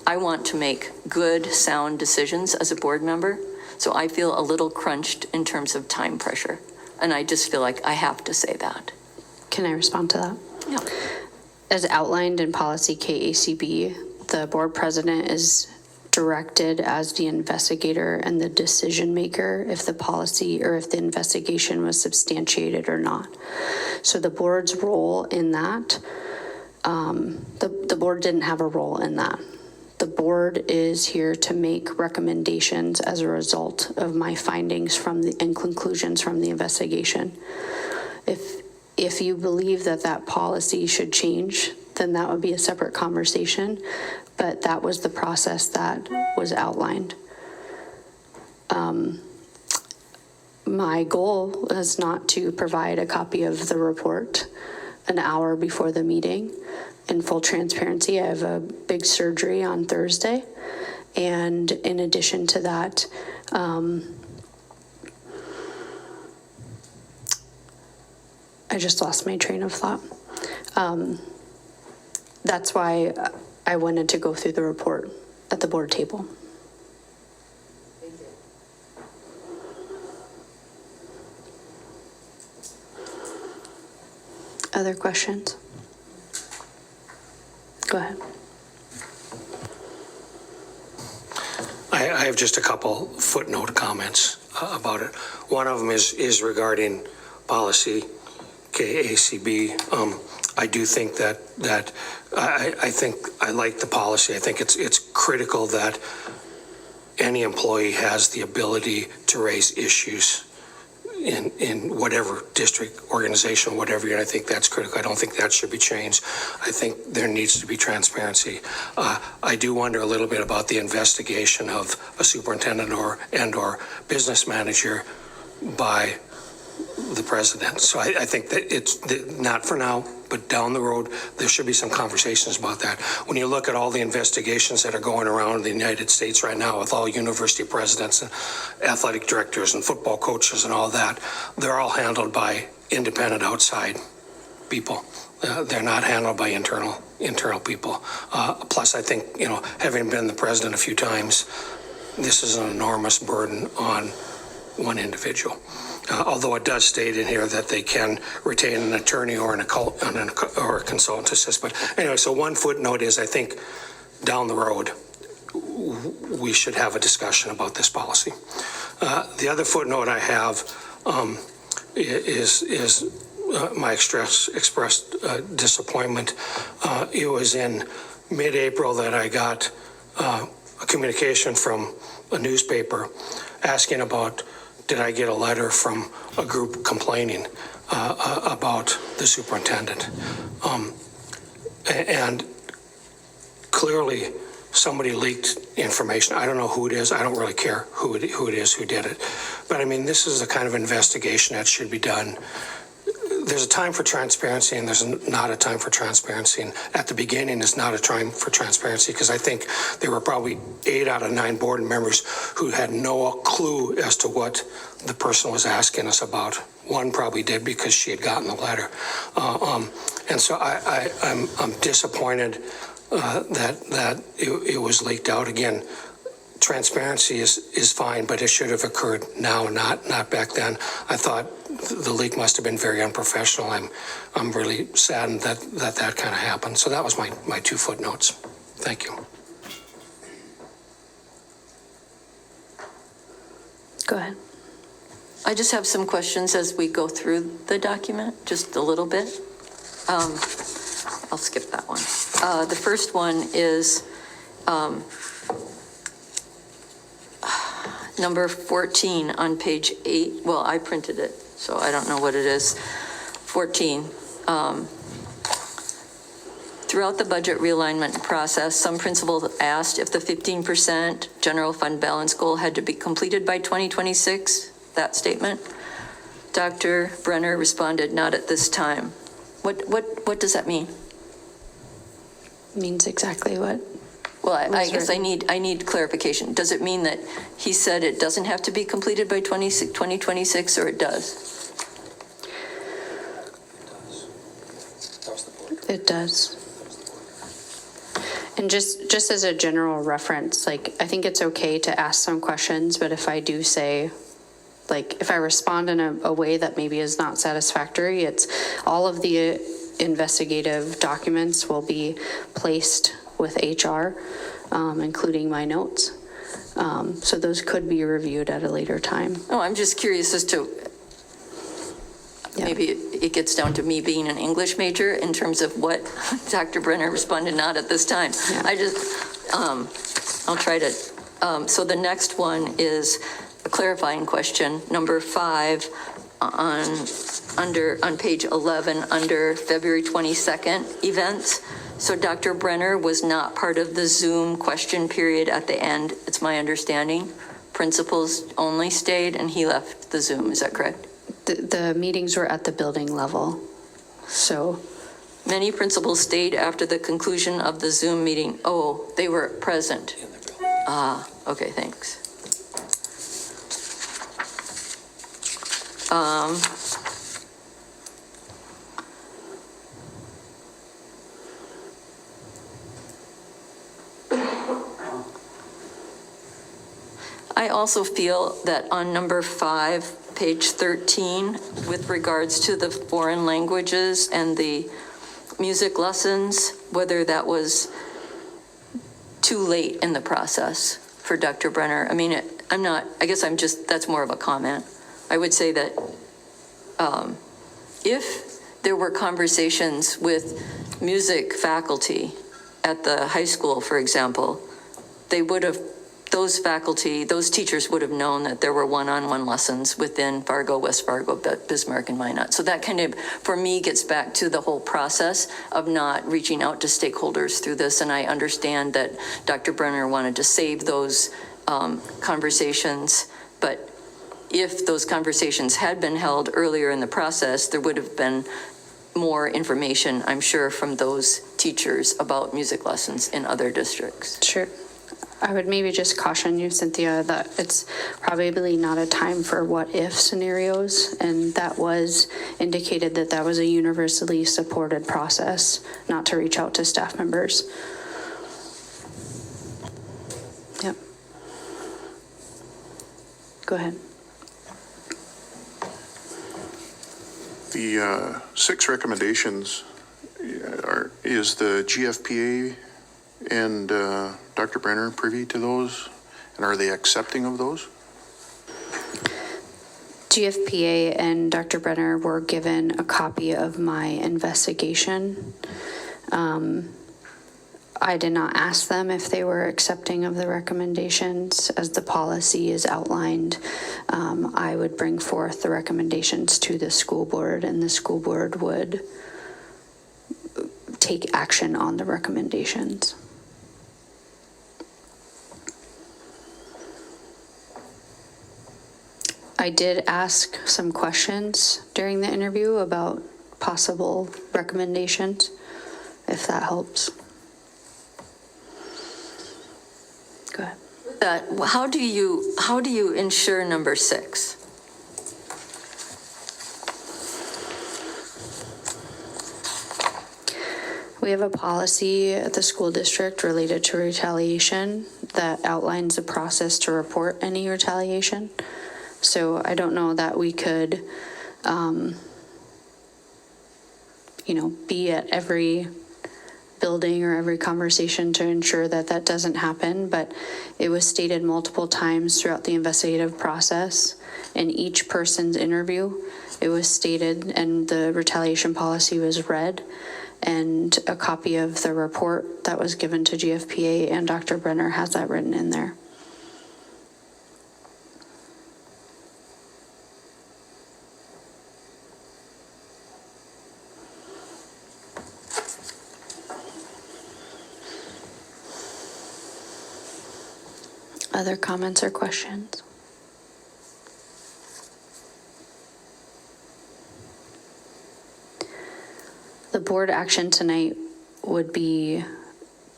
I want to make good, sound decisions as a board member. So I feel a little crunched in terms of time pressure. And I just feel like I have to say that. Can I respond to that? Yeah. As outlined in policy KACB, the board president is directed as the investigator and the decision maker if the policy or if the investigation was substantiated or not. So the board's role in that, the board didn't have a role in that. the board is here to make recommendations as a result of my findings and conclusions from the investigation. If you believe that policy should change, then that would be a separate conversation, but that was the process that was outlined. My goal is not to provide a copy of the report an hour before the meeting. In full transparency, I have a big surgery on Thursday, and in addition to that, I just lost my train of thought. That's why I wanted to go through the report at the board table. Other questions? Go ahead. I have just a couple footnote comments about it. One of them is regarding policy KACB. I do think that I think I like the policy. I think it's critical that any employee has the ability to raise issues in whatever district, organization, whatever, and I think that's critical. I don't think that should be changed. I think there needs to be transparency. I do wonder a little bit about the investigation of a superintendent or business manager by the president. So I think that it's not for now, but down the road, there should be some conversations about that. When you look at all the investigations that are going around the United States right now with all university presidents and athletic directors and football coaches and all that, they're all handled by independent outside people. They're not handled by internal people. Plus, I think, having been the president a few times, this is an enormous burden on one individual. Although it does state in here that they can retain an attorney or a consultant to assist. But anyway, so one footnote is, I think down the road, we should have a discussion about this policy. The other footnote I have is my expressed disappointment. It was in mid-April that I got a communication from a newspaper asking about, did I get a letter from a group complaining about the superintendent? And clearly somebody leaked information. I don't know who it is. I don't really care who it is who did it. But I mean, this is the kind of investigation that should be done. There's a time for transparency and there's not a time for transparency. And at the beginning, it's not a time for transparency because I think there were probably 8 out of 9 board members who had no clue as to what the person was asking us about. One probably did because she had gotten the letter. And so I'm disappointed that it was leaked out. Again, transparency is fine, but it should have occurred now, not back then. I thought the leak must have been very unprofessional. I'm really saddened that kind of happened. So that was my 2 footnotes. Thank you. Go ahead. I just have some questions as we go through the document, just a little bit. I'll skip that one. The first one is number 14 on page 8. Well, I printed it, so I don't know what it is. 14. Throughout the budget realignment process, some principals asked if the 15% general fund balance goal had to be completed by 2026, that statement. Dr. Brenner responded, not at this time. What does that mean? Means exactly what? Well, I guess I need clarification. Does it mean that he said it doesn't have to be completed by 2026, or it does? It does. And just as a general reference, I think it's okay to ask some questions, but if I do say, if I respond in a way that maybe is not satisfactory, it's all of the investigative documents will be placed with HR, including my notes. So those could be reviewed at a later time. Oh, I'm just curious as to, maybe it gets down to me being an English major in terms of what Dr. Brenner responded not at this time. Yeah. I'll try to, so the next one is a clarifying question, number 5, on page 11, under February 22nd events. So Dr. Brenner was not part of the Zoom question period at the end, it's my understanding. Principals only stayed and he left the Zoom, is that correct? The meetings were at the building level, so. Many principals stayed after the conclusion of the Zoom meeting. Oh, they were present. Ah, okay, thanks. I also feel that on number 5, page 13, with regards to the foreign languages and the music lessons, whether that was too late in the process for Dr. Brenner. I mean, I guess that's more of a comment. I would say that if there were conversations with music faculty at the high school, for example, those teachers would have known that there were one-on-one lessons within Fargo, West Fargo, Bismarck, and Minot. So that kind of, for me, gets back to the whole process of not reaching out to stakeholders through this. And I understand that Dr. Brenner wanted to save those conversations, but if those conversations had been held earlier in the process, there would have been more information, I'm sure, from those teachers about music lessons in other districts. Sure. I would maybe just caution you, Cynthia, that it's probably not a time for what-if scenarios, and that was indicated that was a universally supported process, not to reach out to staff members. Yep. Go ahead. The 6 recommendations is the GFPA and Dr. Brenner privy to those, and are they accepting of those? GFPA and Dr. Brenner were given a copy of my investigation. I did not ask them if they were accepting of the recommendations. As the policy is outlined, I would bring forth the recommendations to the school board, and the school board would take action on the recommendations. I did ask some questions during the interview about possible recommendations, if that helps. Go ahead. How do you ensure number 6? We have a policy at the school district related to retaliation that outlines the process to report any retaliation. So I don't know that we could, be at every building or every conversation to ensure that that doesn't happen, but it was stated multiple times throughout the investigative process. In each person's interview, it was stated, and the retaliation policy was read, and a copy of the report that was given to GFPA and Dr. Brenner has that written in there. Other comments or questions? The board action tonight would be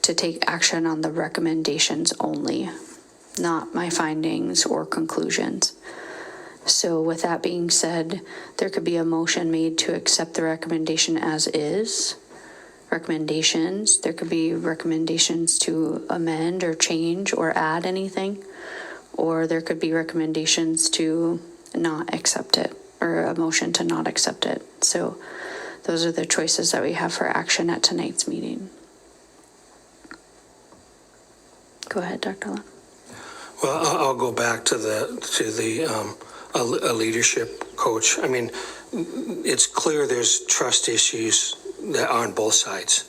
to take action on the recommendations only, not my findings or conclusions. So with that being said, there could be a motion made to accept the recommendation as is. Recommendations, there could be recommendations to amend or change or add anything, or there could be recommendations to not accept it, or a motion to not accept it. So those are the choices that we have for action at tonight's meeting. Go ahead, Dr. Lund. Well, I'll go back to a leadership coach. I mean, it's clear there's trust issues that are on both sides,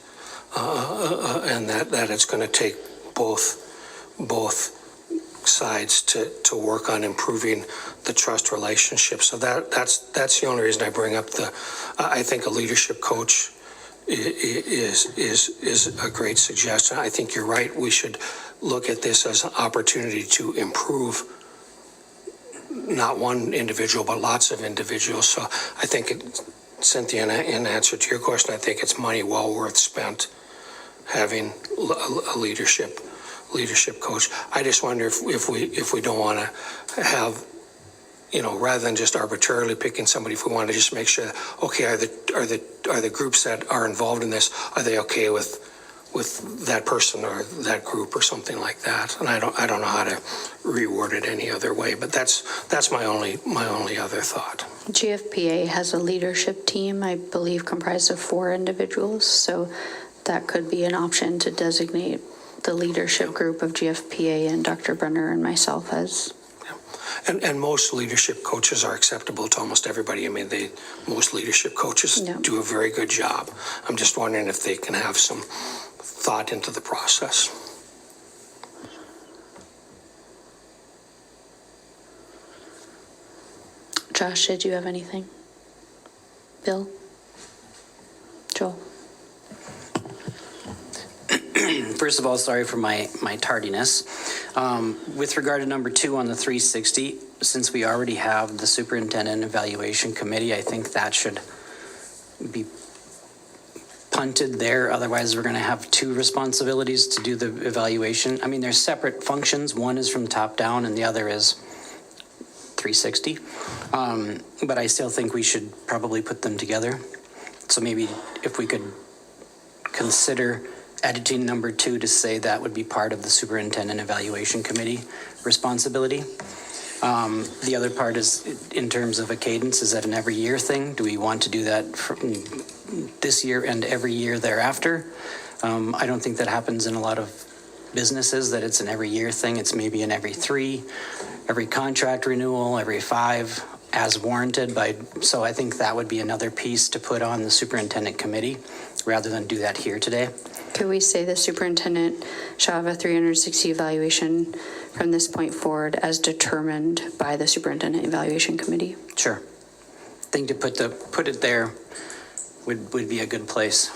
and that it's going to take both sides to work on improving the trust relationship. So that's the only reason I bring up I think a leadership coach is a great suggestion. I think you're right. We should look at this as an opportunity to improve not one individual, but lots of individuals. So I think, Cynthia, in answer to your question, I think it's money well worth spent having a leadership coach. I just wonder if we don't want to have, rather than just arbitrarily picking somebody, if we want to just make sure, okay, are the groups that are involved in this, are they okay with that person or that group or something like that? And I don't know how to reword it any other way, but that's my only other thought. GFPA has a leadership team, I believe, comprised of 4 individuals, so that could be an option to designate the leadership group of GFPA and Dr. Brenner and myself as. And most leadership coaches are acceptable to almost everybody. I mean, most leadership coaches do a very good job. I'm just wondering if they can have some thought into the process. Josh, did you have anything? Bill? Joel? First of all, sorry for my tardiness. With regard to number 2 on the 360, since we already have the Superintendent Evaluation Committee, I think that should be punted there. Otherwise, we're going to have 2 responsibilities to do the evaluation. I mean, they're separate functions. One is from top down and the other is 360. But I still think we should probably put them together. So maybe if we could consider editing number 2 to say that would be part of the Superintendent Evaluation Committee responsibility. The other part is in terms of a cadence, is that an every year thing? Do we want to do that this year and every year thereafter? I don't think that happens in a lot of businesses, that it's an every year thing. It's maybe an every 3, every contract renewal, every 5 as warranted so I think that would be another piece to put on the Superintendent Committee rather than do that here today. Could we say the superintendent shall have a 360 evaluation from this point forward as determined by the Superintendent Evaluation Committee? Sure. I think to put it there would be a good place.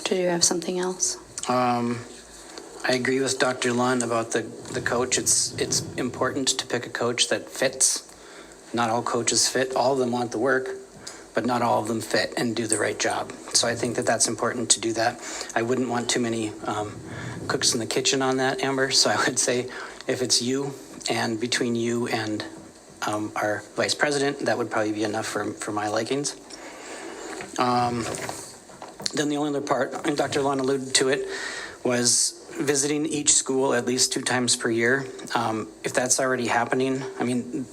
Did you have something else? I agree with Dr. Lund about the coach. It's important to pick a coach that fits. Not all coaches fit. All of them want the work, but not all of them fit and do the right job. So I think that's important to do that. I wouldn't want too many cooks in the kitchen on that, Amber. So I would say if it's you and between you and our vice president, that would probably be enough for my likings. Then the only other part, and Dr. Lund alluded to it, was visiting each school at least 2 times per year. If that's already happening, I mean,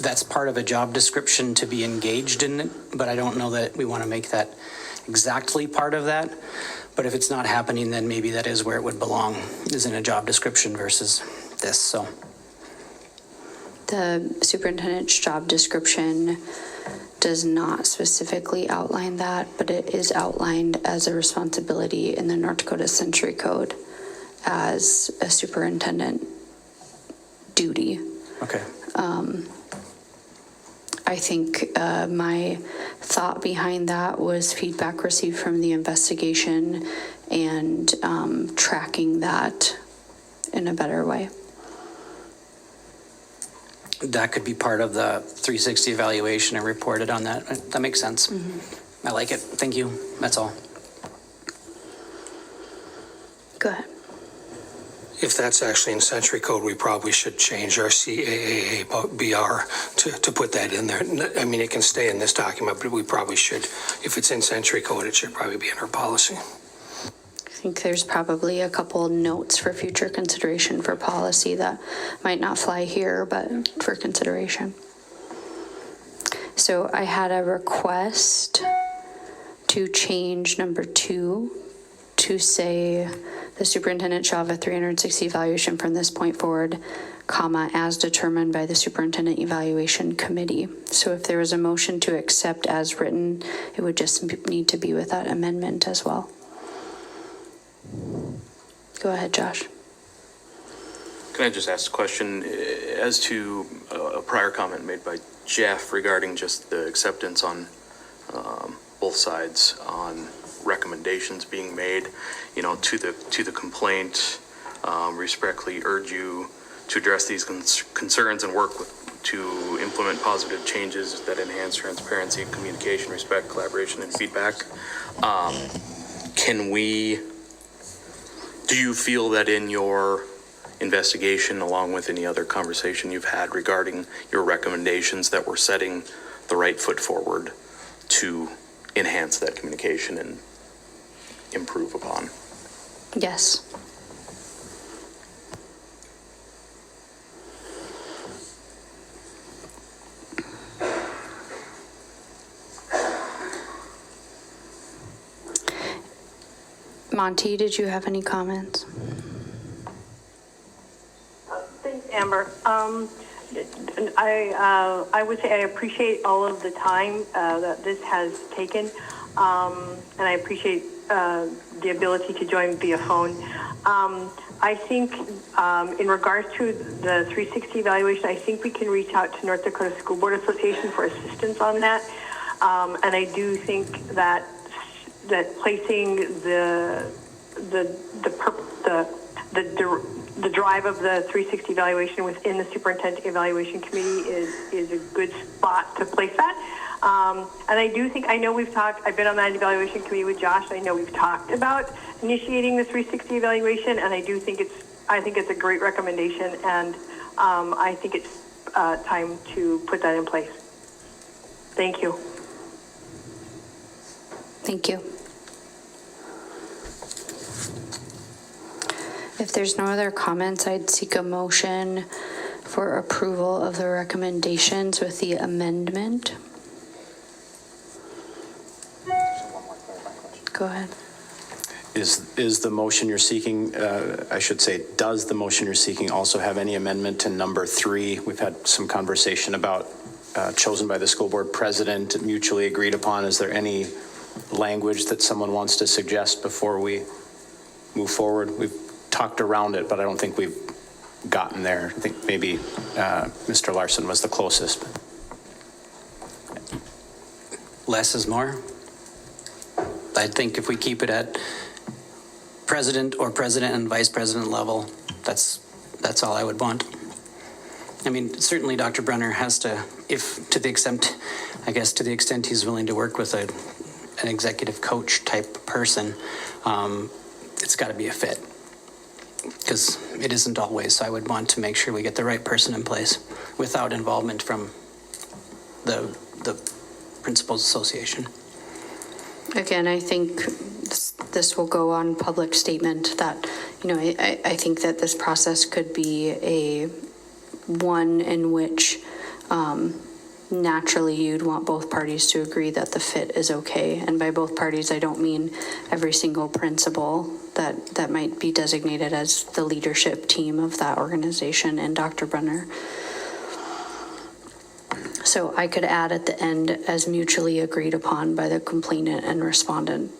that's part of a job description to be engaged in it, but I don't know that we want to make that exactly part of that. But if it's not happening, then maybe that is where it would belong, is in a job description versus this, so. The superintendent's job description does not specifically outline that, but it is outlined as a responsibility in the North Dakota Century Code as a superintendent duty. Okay. I think my thought behind that was feedback received from the investigation and tracking that in a better way. That could be part of the 360 evaluation and reported on that. That makes sense. Mm-hmm. I like it. Thank you. That's all. Go ahead. If that's actually in Century Code, we probably should change our CAABR to put that in there. I mean, it can stay in this document, but we probably should, if it's in Century Code, it should probably be in our policy. I think there's probably a couple notes for future consideration for policy that might not fly here, but for consideration. So I had a request to change number 2 to say the superintendent shall have a 360 evaluation from this point forward, comma, as determined by the Superintendent Evaluation Committee. So if there was a motion to accept as written, it would just need to be with that amendment as well. Go ahead, Josh. Can I just ask a question as to a prior comment made by Jeff regarding just the acceptance on both sides on recommendations being made, to the complaint, respectfully urge you to address these concerns and work to implement positive changes that enhance transparency, communication, respect, collaboration, and feedback. Do you feel that in your investigation, along with any other conversation you've had regarding your recommendations, that we're setting the right foot forward to enhance that communication and improve upon? Yes. Monty, did you have any comments? Thanks, Amber. I would say I appreciate all of the time that this has taken, and I appreciate the ability to join via phone. I think in regards to the 360 evaluation, I think we can reach out to North Dakota School Board Association for assistance on that. And I do think that placing the drive of the 360 evaluation within the Superintendent Evaluation Committee is a good spot to place that. And I do think, I know we've talked, I've been on that evaluation committee with Josh, I know we've talked about initiating the 360 evaluation, and I think it's a great recommendation, and I think it's time to put that in place. Thank you. Thank you. If there's no other comments, I'd seek a motion for approval of the recommendations with the amendment. Go ahead. Is the motion you're seeking, I should say, does the motion you're seeking also have any amendment to number 3? We've had some conversation about chosen by the school board president, mutually agreed upon. Is there any language that someone wants to suggest before we move forward? We've talked around it, but I don't think we've gotten there. I think maybe Mr. Larson was the closest. Less is more. I think if we keep it at president or president and vice president level, that's all I would want. I mean, certainly Dr. Brenner has to, to the extent he's willing to work with an executive coach type person, it's got to be a fit, because it isn't always. So I would want to make sure we get the right person in place without involvement from the Principals Association. Again, I think this will go on public statement that, I think that this process could be one in which naturally you'd want both parties to agree that the fit is okay. And by both parties, I don't mean every single principal that might be designated as the leadership team of that organization and Dr. Brenner. So I could add at the end, as mutually agreed upon by the complainant and respondent,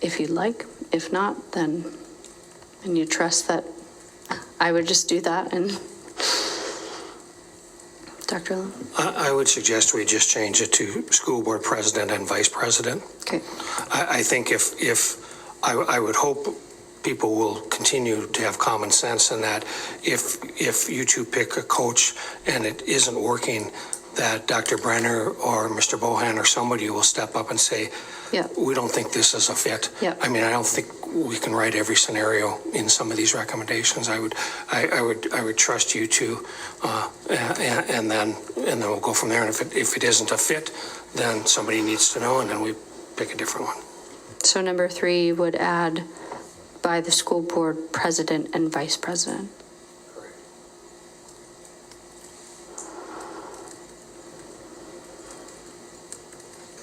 if you'd like. If not, then, and you trust that I would just do that. And Dr. Lynn? I would suggest we just change it to school board president and vice president. Okay. I think I would hope people will continue to have common sense in that if you two pick a coach and it isn't working, that Dr. Brenner or Mr. Bohan or somebody will step up and say, Yeah. we don't think this is a fit. Yeah. I mean, I don't think we can write every scenario in some of these recommendations. I would trust you two, and then we'll go from there. And if it isn't a fit, then somebody needs to know, and then we pick a different one. So number 3 would add by the school board president and vice president.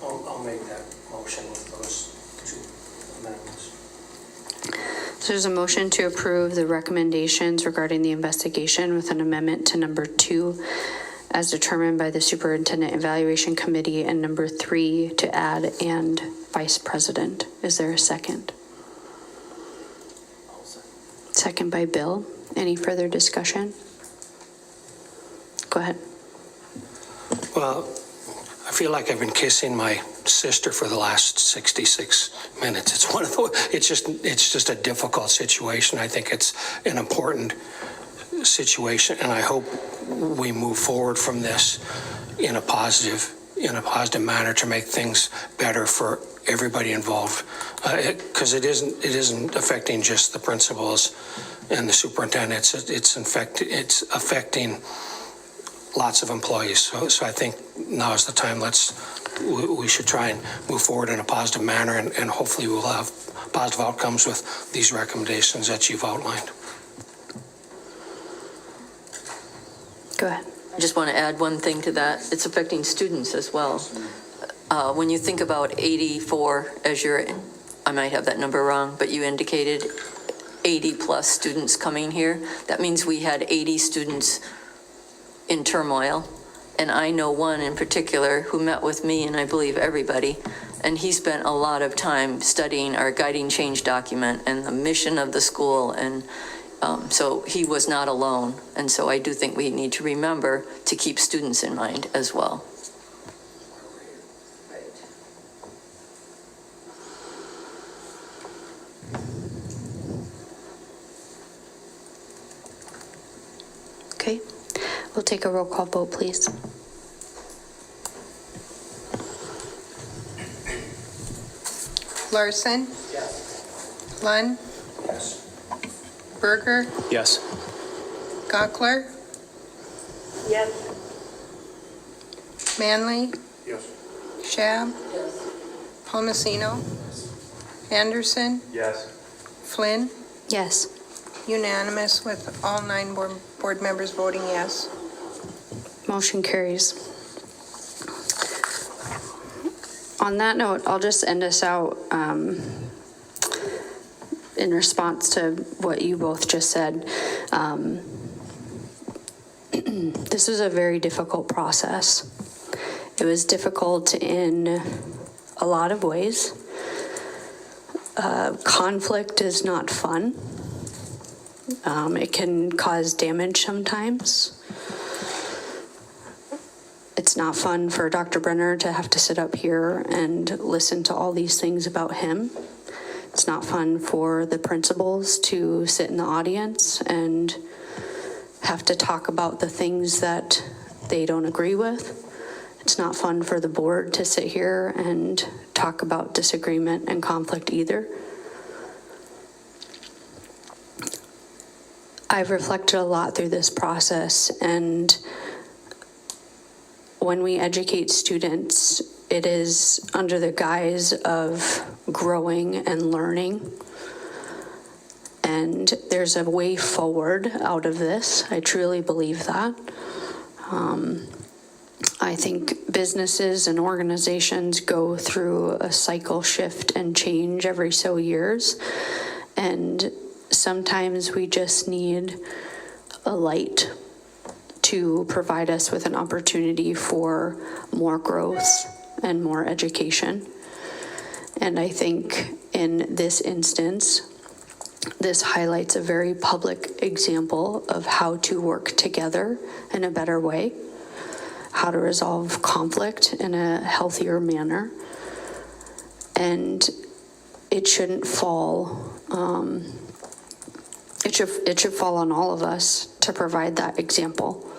I'll make that motion with those 2 amendments. So there's a motion to approve the recommendations regarding the investigation with an amendment to number 2 as determined by the Superintendent Evaluation Committee, and number 3 to add and vice president. Is there a second? Second by Bill. Any further discussion? Go ahead. Well, I feel like I've been kissing my sister for the last 66 minutes. It's one of the, it's just a difficult situation. I think it's an important situation, and I hope we move forward from this in a positive manner to make things better for everybody involved. Because it isn't affecting just the principals and the superintendents. It's affecting lots of employees. So I think now is the time. We should try and move forward in a positive manner, and hopefully we'll have positive outcomes with these recommendations that you've outlined. Go ahead. I just want to add one thing to that. It's affecting students as well. When you think about 84, I might have that number wrong, but you indicated 80 plus students coming here. That means we had 80 students in turmoil. And I know one in particular who met with me and I believe everybody, and he spent a lot of time studying our guiding change document and the mission of the school, and so he was not alone. And so I do think we need to remember to keep students in mind as well. Okay. We'll take a roll call vote, please. Larson? Yes. Lund? Yes. Berger? Yes. Gockler? Yes. Manley? Yes. Shab? Yes. Palmasino? Anderson? Yes. Flynn? Yes. Unanimous with all 9 board members voting yes. Motion carries. On that note, I'll just end us out in response to what you both just said. This was a very difficult process. It was difficult in a lot of ways. Conflict is not fun. It can cause damage sometimes. It's not fun for Dr. Brenner to have to sit up here and listen to all these things about him. It's not fun for the principals to sit in the audience and have to talk about the things that they don't agree with. It's not fun for the board to sit here and talk about disagreement and conflict either. I've reflected a lot through this process, and when we educate students, it is under the guise of growing and learning. And there's a way forward out of this. I truly believe that. I think businesses and organizations go through a cycle shift and change every so years. And sometimes we just need a light to provide us with an opportunity for more growth and more education. And I think in this instance, this highlights a very public example of how to work together in a better way, how to resolve conflict in a healthier manner. And it shouldn't fall, it should fall on all of us to provide that example.